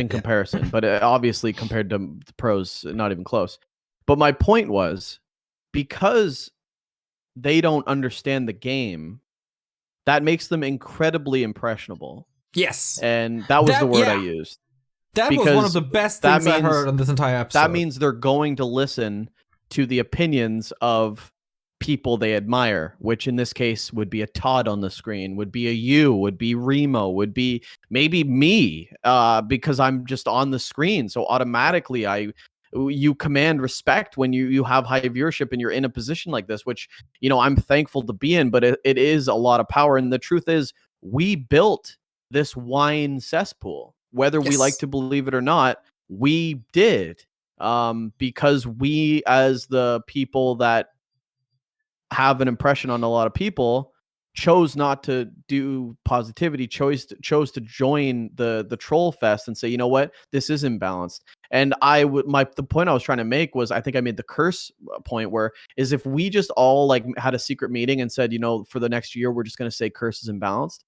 comparison, but obviously compared to the pros, not even close. But my point was, because they don't understand the game, that makes them incredibly impressionable. Yes. And that was the word I used. That was one of the best things I heard on this entire episode. That means they're going to listen to the opinions of people they admire, which in this case would be a Todd on the screen, would be a you, would be Remo, would be maybe me, because I'm just on the screen. So automatically you command respect when you have high viewership and you're in a position like this, which, you know, I'm thankful to be in, but it is a lot of power. And the truth is, we built this wine cesspool, whether we like to believe it or not. We did, because we, as the people that have an impression on a lot of people, chose not to do positivity, chose to join the troll fest and say, you know what, this is imbalanced. And the point I was trying to make was, I think I made the curse point, where is, if we just all like had a secret meeting and said, you know, for the next year we're just going to say curse is imbalanced,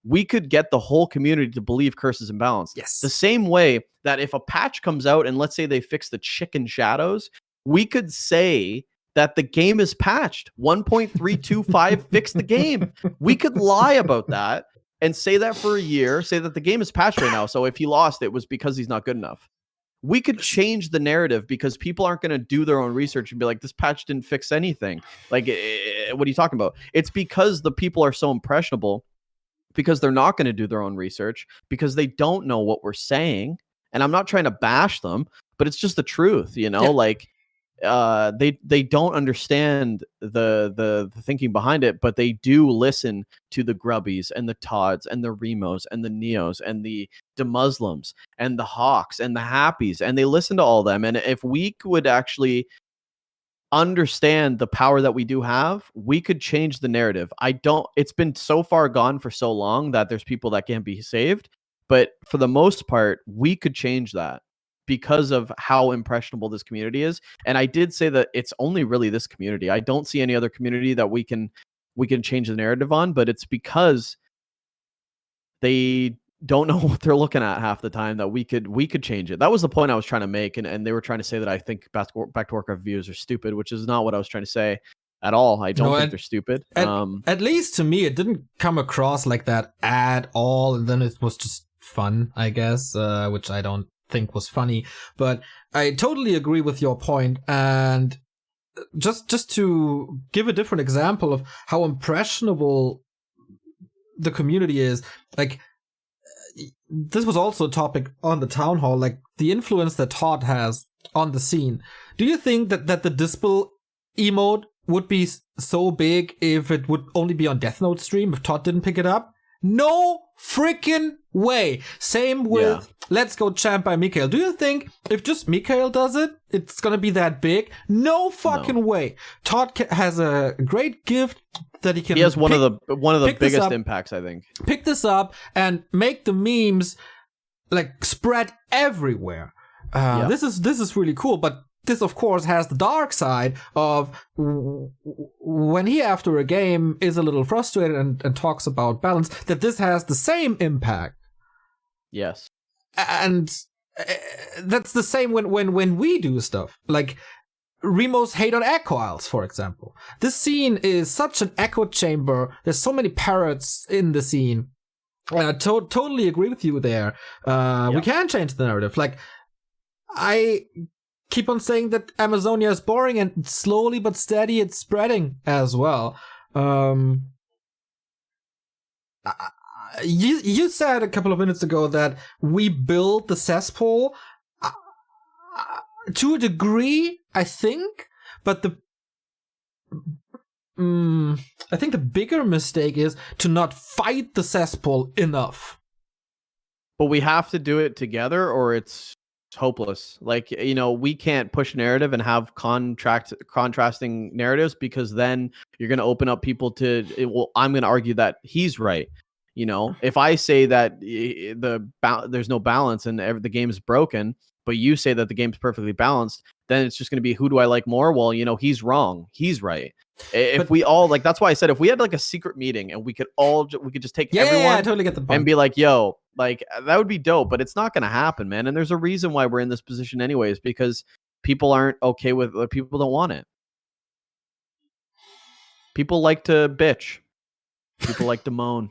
we could get the whole community to believe curse is imbalanced. Yes. The same way that if a patch comes out and let's say they fix the chicken shadows, we could say that the game is patched. 1.325 fixed the game. We could lie about that and say that for a year, say that the game is patched right now. So if he lost, it was because he's not good enough. We could change the narrative, because people aren't going to do their own research and be like, this patch didn't fix anything. Like, what are you talking about? It's because the people are so impressionable, because they're not going to do their own research, because they don't know what we're saying. And I'm not trying to bash them, but it's just the truth, you know, like, they don't understand the thinking behind it, but they do listen to the Grubbies and the Todds and the Remos and the Neos and the Muslims and the Hawks and the Happies, and they listen to all of them. And if we would actually understand the power that we do have, we could change the narrative. It's been so far gone for so long that there's people that can't be saved, but for the most part, we could change that, because of how impressionable this community is. And I did say that it's only really this community. I don't see any other community that we can change the narrative on, but it's because they don't know what they're looking at half the time that we could change it. That was the point I was trying to make. And they were trying to say that I think Back to Warcraft viewers are stupid, which is not what I was trying to say at all. I don't think they're stupid. At least to me, it didn't come across like that at all. And then it was just fun, I guess, which I don't think was funny. But I totally agree with your point. And just to give a different example of how impressionable the community is, like, this was also a topic on the town hall, like the influence that Todd has on the scene. Do you think that the Dispel emote would be so big if it would only be on Death Note stream, if Todd didn't pick it up? No freaking way. Same with Let's Go Champ by Mikhail. Do you think if just Mikhail does it, it's gonna be that big? No fucking way. Todd has a great gift that he can. He has one of the biggest impacts, I think. Pick this up and make the memes like spread everywhere. This is really cool, but this, of course, has the dark side of when he, after a game, is a little frustrated and talks about balance, that this has the same impact. Yes. And that's the same when we do stuff. Like, Remo's hate on Echo Isles, for example. This scene is such an echo chamber. There's so many parrots in the scene. And I totally agree with you there. We can change the narrative. Like, I keep on saying that Amazonia is boring, and slowly but steady it's spreading as well. You said a couple of minutes ago that we build the cesspool to a degree, I think, but I think the bigger mistake is to not fight the cesspool enough. But we have to do it together, or it's hopeless. Like, we can't push narrative and have contrasting narratives, because then you're going to open up people to, well, I'm going to argue that he's right. If I say that there's no balance and the game's broken, but you say that the game's perfectly balanced, then it's just going to be, who do I like more? Well, he's wrong, he's right. If we all, like, that's why I said, if we had like a secret meeting and we could just take everyone, I totally get the point, and be like, yo, like, that would be dope, but it's not going to happen, man. And there's a reason why we're in this position anyways, because people aren't okay with it. People don't want it. People like to bitch. People like to moan.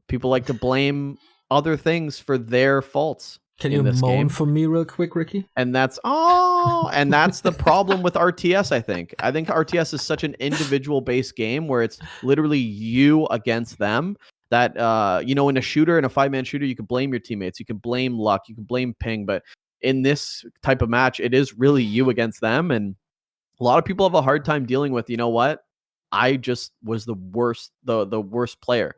People like to blame other things for their faults. Can you moan for me real quick, Ricky? And that's the problem with RTS, I think. I think RTS is such an individual-based game where it's literally you against them. That, in a 5-man shooter, you can blame your teammates. You can blame luck. You can blame ping. But in this type of match, it is really you against them. And a lot of people have a hard time dealing with, I just was the worst player.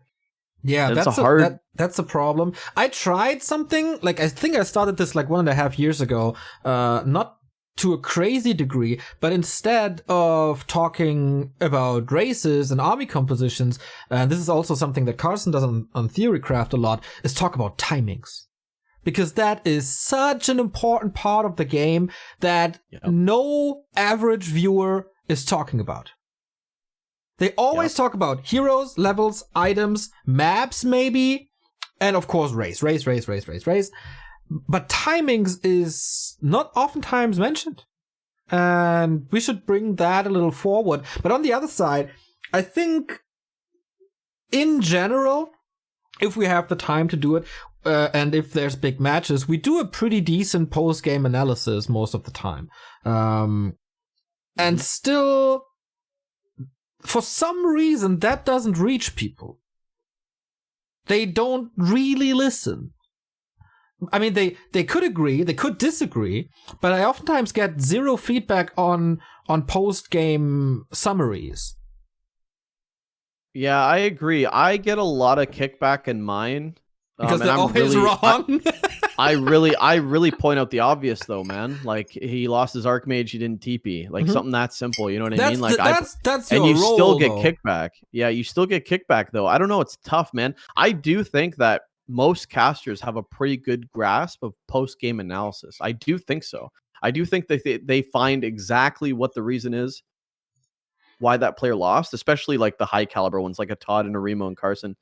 Yeah, that's a problem. I tried something, like, I think I started this like 1.5 years ago, not to a crazy degree, but instead of talking about races and army compositions, and this is also something that Carson does on Theorycraft a lot, is talk about timings. Because that is such an important part of the game that no average viewer is talking about. They always talk about heroes, levels, items, maps maybe, and of course race. But timings is not oftentimes mentioned. And we should bring that a little forward. But on the other side, I think in general, if we have the time to do it, and if there's big matches, we do a pretty decent post-game analysis most of the time. And still, for some reason, that doesn't reach people. They don't really listen. I mean, they could agree, they could disagree, but I oftentimes get zero feedback on post-game summaries. Yeah, I agree. I get a lot of kickback in mine. Because they're always wrong. I really point out the obvious, though, man. Like, he lost his Archmage, he didn't TP. Like, something that simple, you know what I mean? Like, that's and your you role, still get though. kickback. Yeah, you still get kickback, though. I don't know. It's tough, man. I do think that most casters have a pretty good grasp of post-game analysis. I do think so. I do think that they find exactly what the reason is why that player lost, especially like the high caliber ones, like a Todd and a Remo and Carson.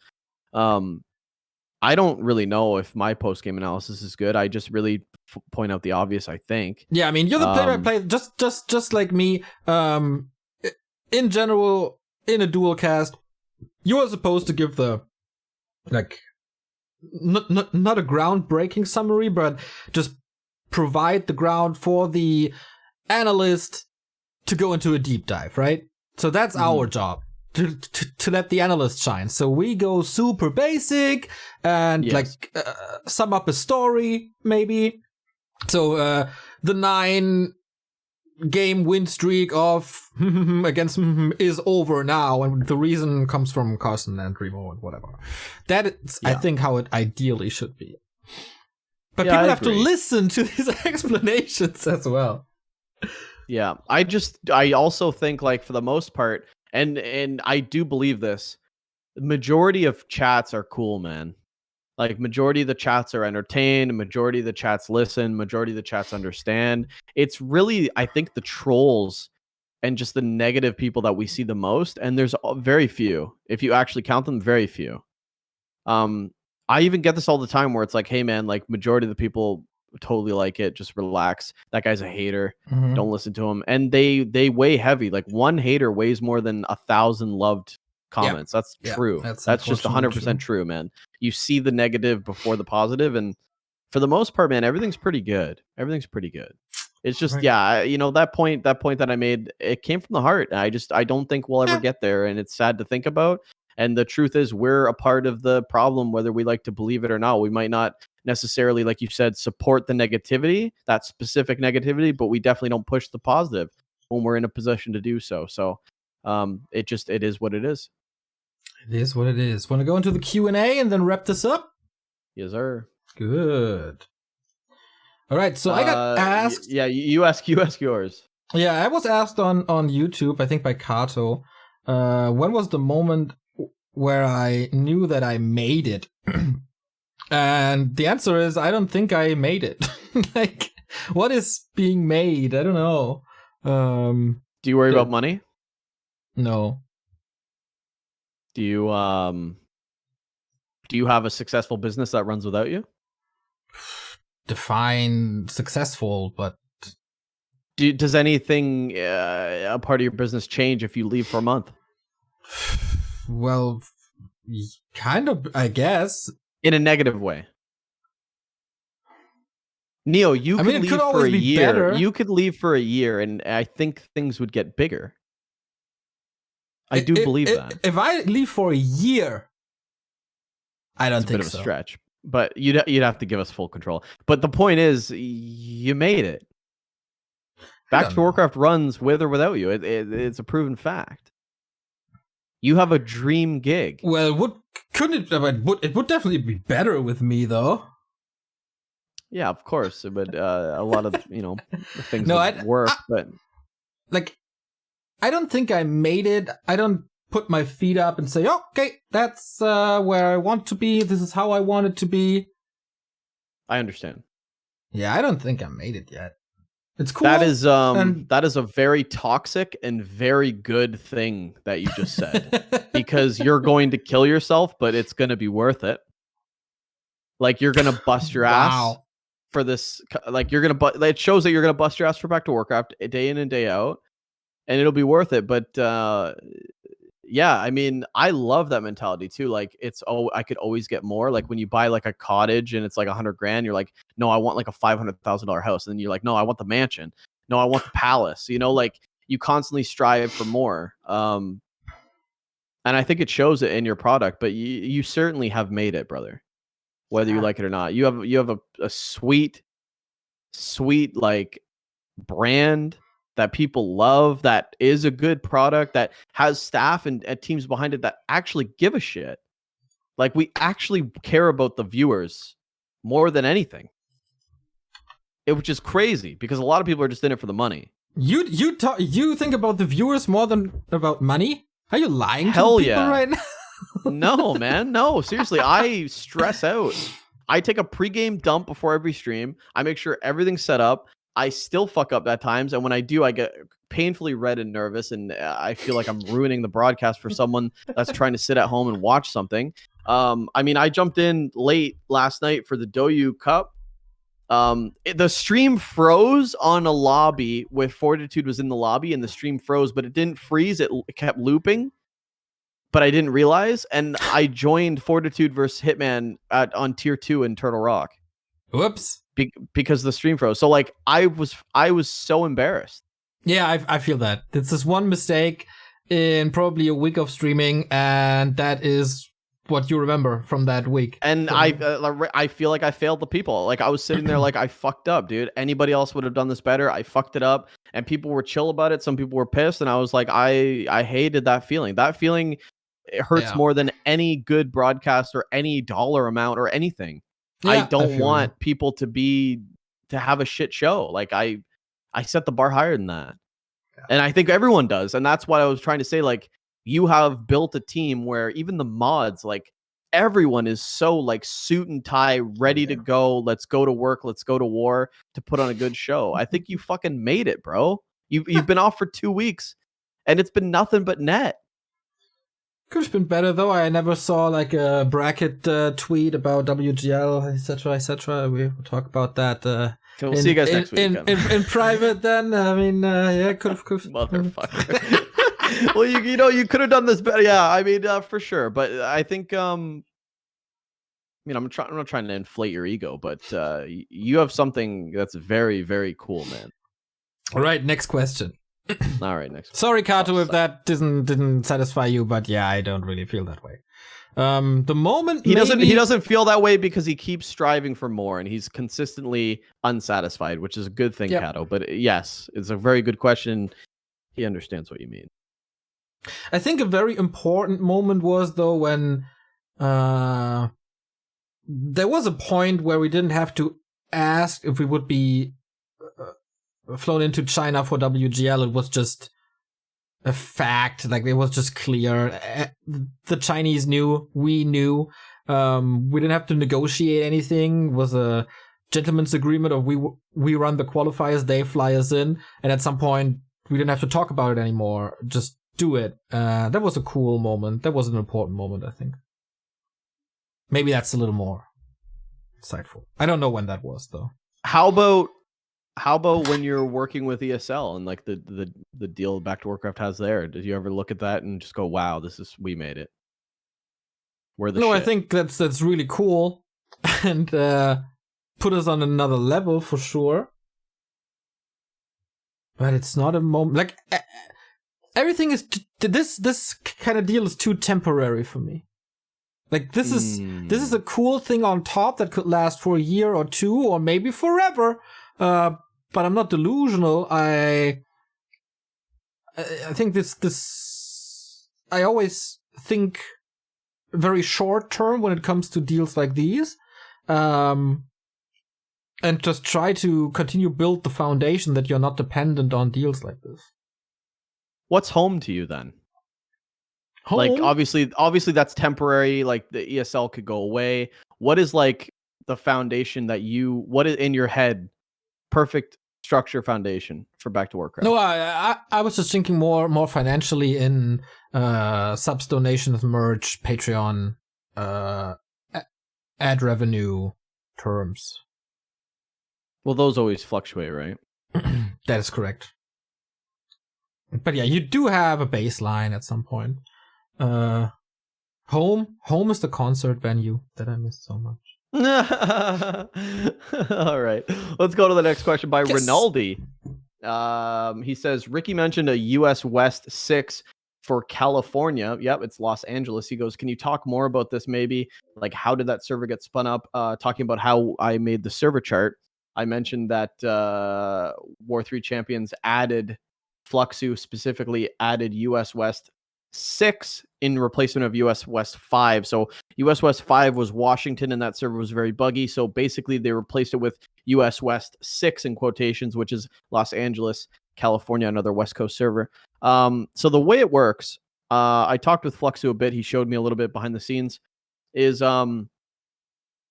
I don't really know if my post-game analysis is good. I just really point out the obvious, I think. Yeah, I mean, you're the player I play just like me. In general, in a dual cast, you are supposed to give the, like, not a groundbreaking summary, but just provide the ground for the analyst to go into a deep dive, right? So that's our job. To let the analyst shine. So we go super basic and sum up a story, maybe. So the 9-game win streak of against is over now, and the reason comes from Carson and Remo and whatever. That is, I think, how it ideally should be. But people have to listen to these explanations as well. Yeah, I also think, like, for the most part, and I do believe this, the majority of chats are cool, man. Like, majority of the chats are entertained, majority of the chats listen, majority of the chats understand. It's really, I think, the trolls and just the negative people that we see the most, and there's very few. If you actually count them, very few. I even get this all the time where it's like, hey, man, like, majority of the people totally like it, just relax, that guy's a hater, don't listen to him. And they weigh heavy. Like, one hater weighs more than 1,000 loved comments. That's true. That's just 100% true, man. You see the negative before the positive, and for the most part, man, everything's pretty good. It's just that point that I made, it came from the heart. I don't think we'll ever get there, and it's sad to think about. And the truth is, we're a part of the problem, whether we like to believe it or not. We might not necessarily, like you said, support the negativity, that specific negativity, but we definitely don't push the positive when we're in a position to do so. So It is what it is. It is what it is. Want to go into the Q&A and then wrap this up? Yes, sir. Good. All right, so I got asked. You ask yours. Yeah, I was asked on YouTube, I think by Kato, when was the moment where I knew that I made it? And the answer is, I don't think I made it. Like, what is being made? I don't know. Do you worry about money? No. Do you have a successful business that runs without you? Define successful, but does anything a part of your business change if you leave for a month? Well, kind of, I guess. In a negative way. Neo, you could leave for a year. Better. You could leave for a year, and I think things would get bigger. I do believe that. If I leave for a year, I don't think so. It's a bit of a stretch, but you'd have to give us full control. But the point is, you made it. Back2Warcraft runs with or without you. It's a proven fact. You have a dream gig. Well, it would definitely be better with me, though. Yeah, of course, but a lot of things would work. But like, I don't think I made it. I don't put my feet up and say, "Okay, that's where I want to be. This is how I want it to be." I understand. Yeah, I don't think I made it yet. It's cool. That is a very toxic and very good thing that you just said. Because you're going to kill yourself, but it's going to be worth it. Like, you're going to bust your ass for this. Like, it shows that you're going to bust your ass for Back2Warcraft day in and day out, and it'll be worth it. But yeah, I mean, I love that mentality too. Like, I could always get more. Like, when you buy like a cottage and it's like $100,000, you're like, no, I want like a $500,000 house. And then you're like, no, I want the mansion. No, I want the palace. Like, you constantly strive for more. And I think it shows it in your product. But you certainly have made it, brother. Whether you like it or not, you have a sweet like brand that people love, that is a good product, that has staff and teams behind it that actually give a shit. Like, we actually care about the viewers more than anything. Which is crazy, because a lot of people are just in it for the money. You think about the viewers more than about money? Are you lying to people right now? No, man. No, seriously. I stress out. I take a pregame dump before every stream. I make sure everything's set up. I still fuck up at times, and when I do, I get painfully red and nervous, and I feel like I'm ruining the broadcast for someone that's trying to sit at home and watch something. I mean, I jumped in late last night for the Doyu Cup. The stream froze on a lobby with Fortitude was in the lobby, and the stream froze, but it didn't freeze. It kept looping, but I didn't realize, and I joined Fortitude versus Hitman on tier 2 in Turtle Rock. Whoops. Because the stream froze. So like I was so embarrassed. Yeah, I feel that. It's this one mistake in probably a week of streaming, and that is what you remember from that week. And I feel like I failed the people. Like, I was sitting there like, I fucked up, dude. Anybody else would have done this better. I fucked it up, and people were chill about it. Some people were pissed, and I was like, I hated that feeling. That feeling, it hurts more than any good broadcast or any dollar amount or anything. I don't want people to have a shit show. Like, I set the bar higher than that. Yeah. And I think everyone does. And that's what I was trying to say. Like, you have built a team where even the mods, like, everyone is so like suit and tie, ready to go. Let's go to work. Let's go to war to put on a good show. I think you fucking made it, bro. You've been off for 2 weeks, and it's been nothing but net. Could have been better, though. I never saw like a bracket tweet about WGL, etc., etc. We will talk about that. We'll see you guys next week. In private, then. I mean, yeah, could have. Motherfucker. Well, you could have done this better. Yeah, I mean, for sure. But I think, I'm not trying to inflate your ego, but you have something that's very, very cool, man. All right, next question. All right, next. Sorry, Kato, if that didn't satisfy you, but yeah, I don't really feel that way. The moment he doesn't feel that way because he keeps striving for more, and he's consistently unsatisfied, which is a good thing, Kato. But yes, it's a very good question. He understands what you mean. I think a very important moment was though when there was a point where we didn't have to ask if we would be flown into China for WGL. It was just a fact. Like, it was just clear. The Chinese knew, we knew. We didn't have to negotiate anything. It was a gentleman's agreement of we run the qualifiers, they fly us in, and at some point we didn't have to talk about it anymore. Just do it. That was a cool moment. That was an important moment, I think. Maybe that's a little more insightful. I don't know when that was though. How about when you're working with ESL and like the deal Back2Warcraft has there? Did you ever look at that and just go, "Wow, we made it"? I think that's really cool, and put us on another level for sure. But it's not a moment. Like, everything is this kind of deal is too temporary for me. Like, this is a cool thing on top that could last for a year or two or maybe forever. But I'm not delusional. I think this I always think very short term when it comes to deals like these. And just try to continue build the foundation that you're not dependent on deals like this. What's home to you then? Home? Like, obviously that's temporary. Like, the ESL could go away. What is like the foundation what is in your head? Perfect structure foundation for Back2Warcraft. No, I was just thinking more financially in subs, donations, merch, Patreon, ad revenue terms. Well, those always fluctuate, right? That is correct. But yeah, you do have a baseline at some point. Home is the concert venue that I miss so much. All right, let's go to the next question by Rinaldi. He says, Ricky mentioned a US West 6 for California. Yep, it's Los Angeles. He goes, can you talk more about this maybe? Like, how did that server get spun up? Talking about how I made the server chart. I mentioned that War 3 Champions added Fluxu, specifically added US West 6 in replacement of US West 5. So US West 5 was Washington, and that server was very buggy. So basically they replaced it with US West 6 in quotations, which is Los Angeles, California, another West Coast server. So the way it works, I talked with Fluxu a bit. He showed me a little bit behind the scenes. Is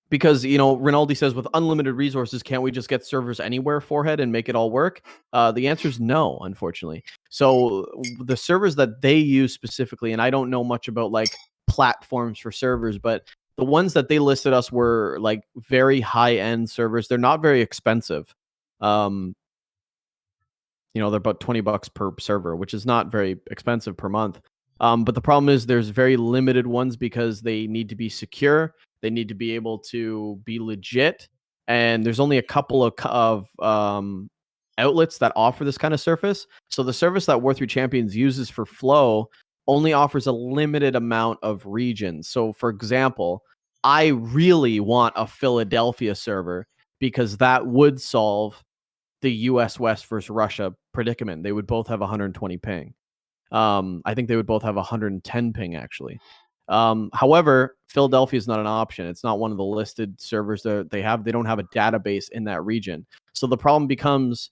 because, Rinaldi says, with unlimited resources, can't we just get servers anywhere, Forehead, and make it all work? The answer is no, unfortunately. So the servers that they use specifically, and I don't know much about like platforms for servers, but the ones that they listed us were like very high-end servers. They're not very expensive. They're about $20 per server, which is not very expensive per month. But the problem is there's very limited ones because they need to be secure. They need to be able to be legit. And there's only a couple of outlets that offer this kind of service. So the service that War 3 Champions uses for Flow only offers a limited amount of regions. So, for example, I really want a Philadelphia server because that would solve the US West versus Russia predicament. They would both have 120 ping. I think they would both have 110 ping, actually. However, Philadelphia is not an option. It's not one of the listed servers that they have. They don't have a database in that region. So the problem becomes,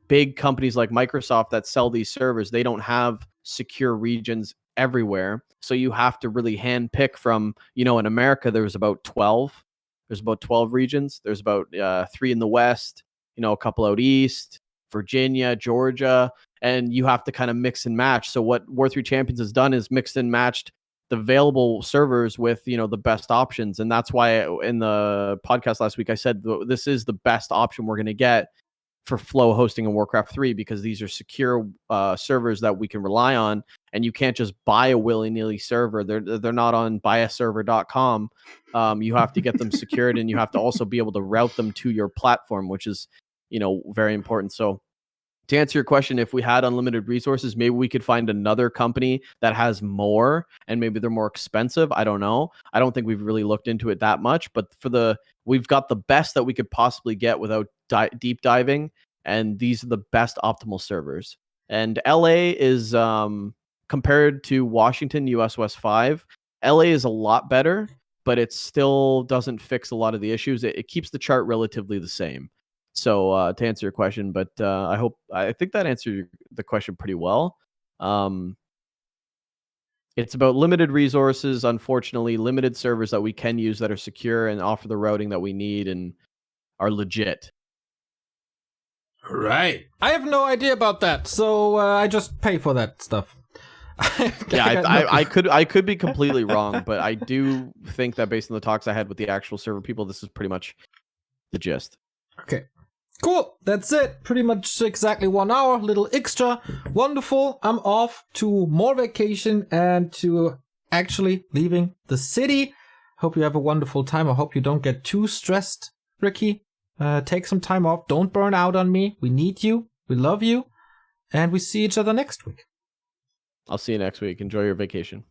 big companies like Microsoft that sell these servers, they don't have secure regions everywhere. So you have to really handpick from, in America, there's about 12. There's about 12 regions. There's about 3 in the West, a couple out East, Virginia, Georgia, and you have to kind of mix and match. So what War 3 Champions has done is mixed and matched the available servers with, the best options. And that's why in the podcast last week, I said this is the best option we're going to get for Flow hosting in Warcraft 3, because these are secure servers that we can rely on. And you can't just buy a willy-nilly server. They're not on buyaserver.com. You have to get them secured, and you have to also be able to route them to your platform, which is, very important. So to answer your question, if we had unlimited resources, maybe we could find another company that has more, and maybe they're more expensive. I don't know. I don't think we've really looked into it that much, but we've got the best that we could possibly get without deep diving, and these are the best optimal servers. And LA is a compared to Washington, US West 5, LA is a lot better, but it still doesn't fix a lot of the issues. It keeps the chart relatively the same. So to answer your question, but I think that answered the question pretty well. It's about limited resources, unfortunately, limited servers that we can use that are secure and offer the routing that we need and are legit. Right. I have no idea about that, so I just pay for that stuff. I could be completely wrong, but I do think that based on the talks I had with the actual server people, this is pretty much the gist. Okay. Cool. That's it. Pretty much exactly 1 hour. Little extra. Wonderful. I'm off to more vacation and to actually leaving the city. Hope you have a wonderful time. I hope you don't get too stressed, Ricky. Take some time off. Don't burn out on me. We need you. We love you. And we see each other next week. I'll see you next week. Enjoy your vacation.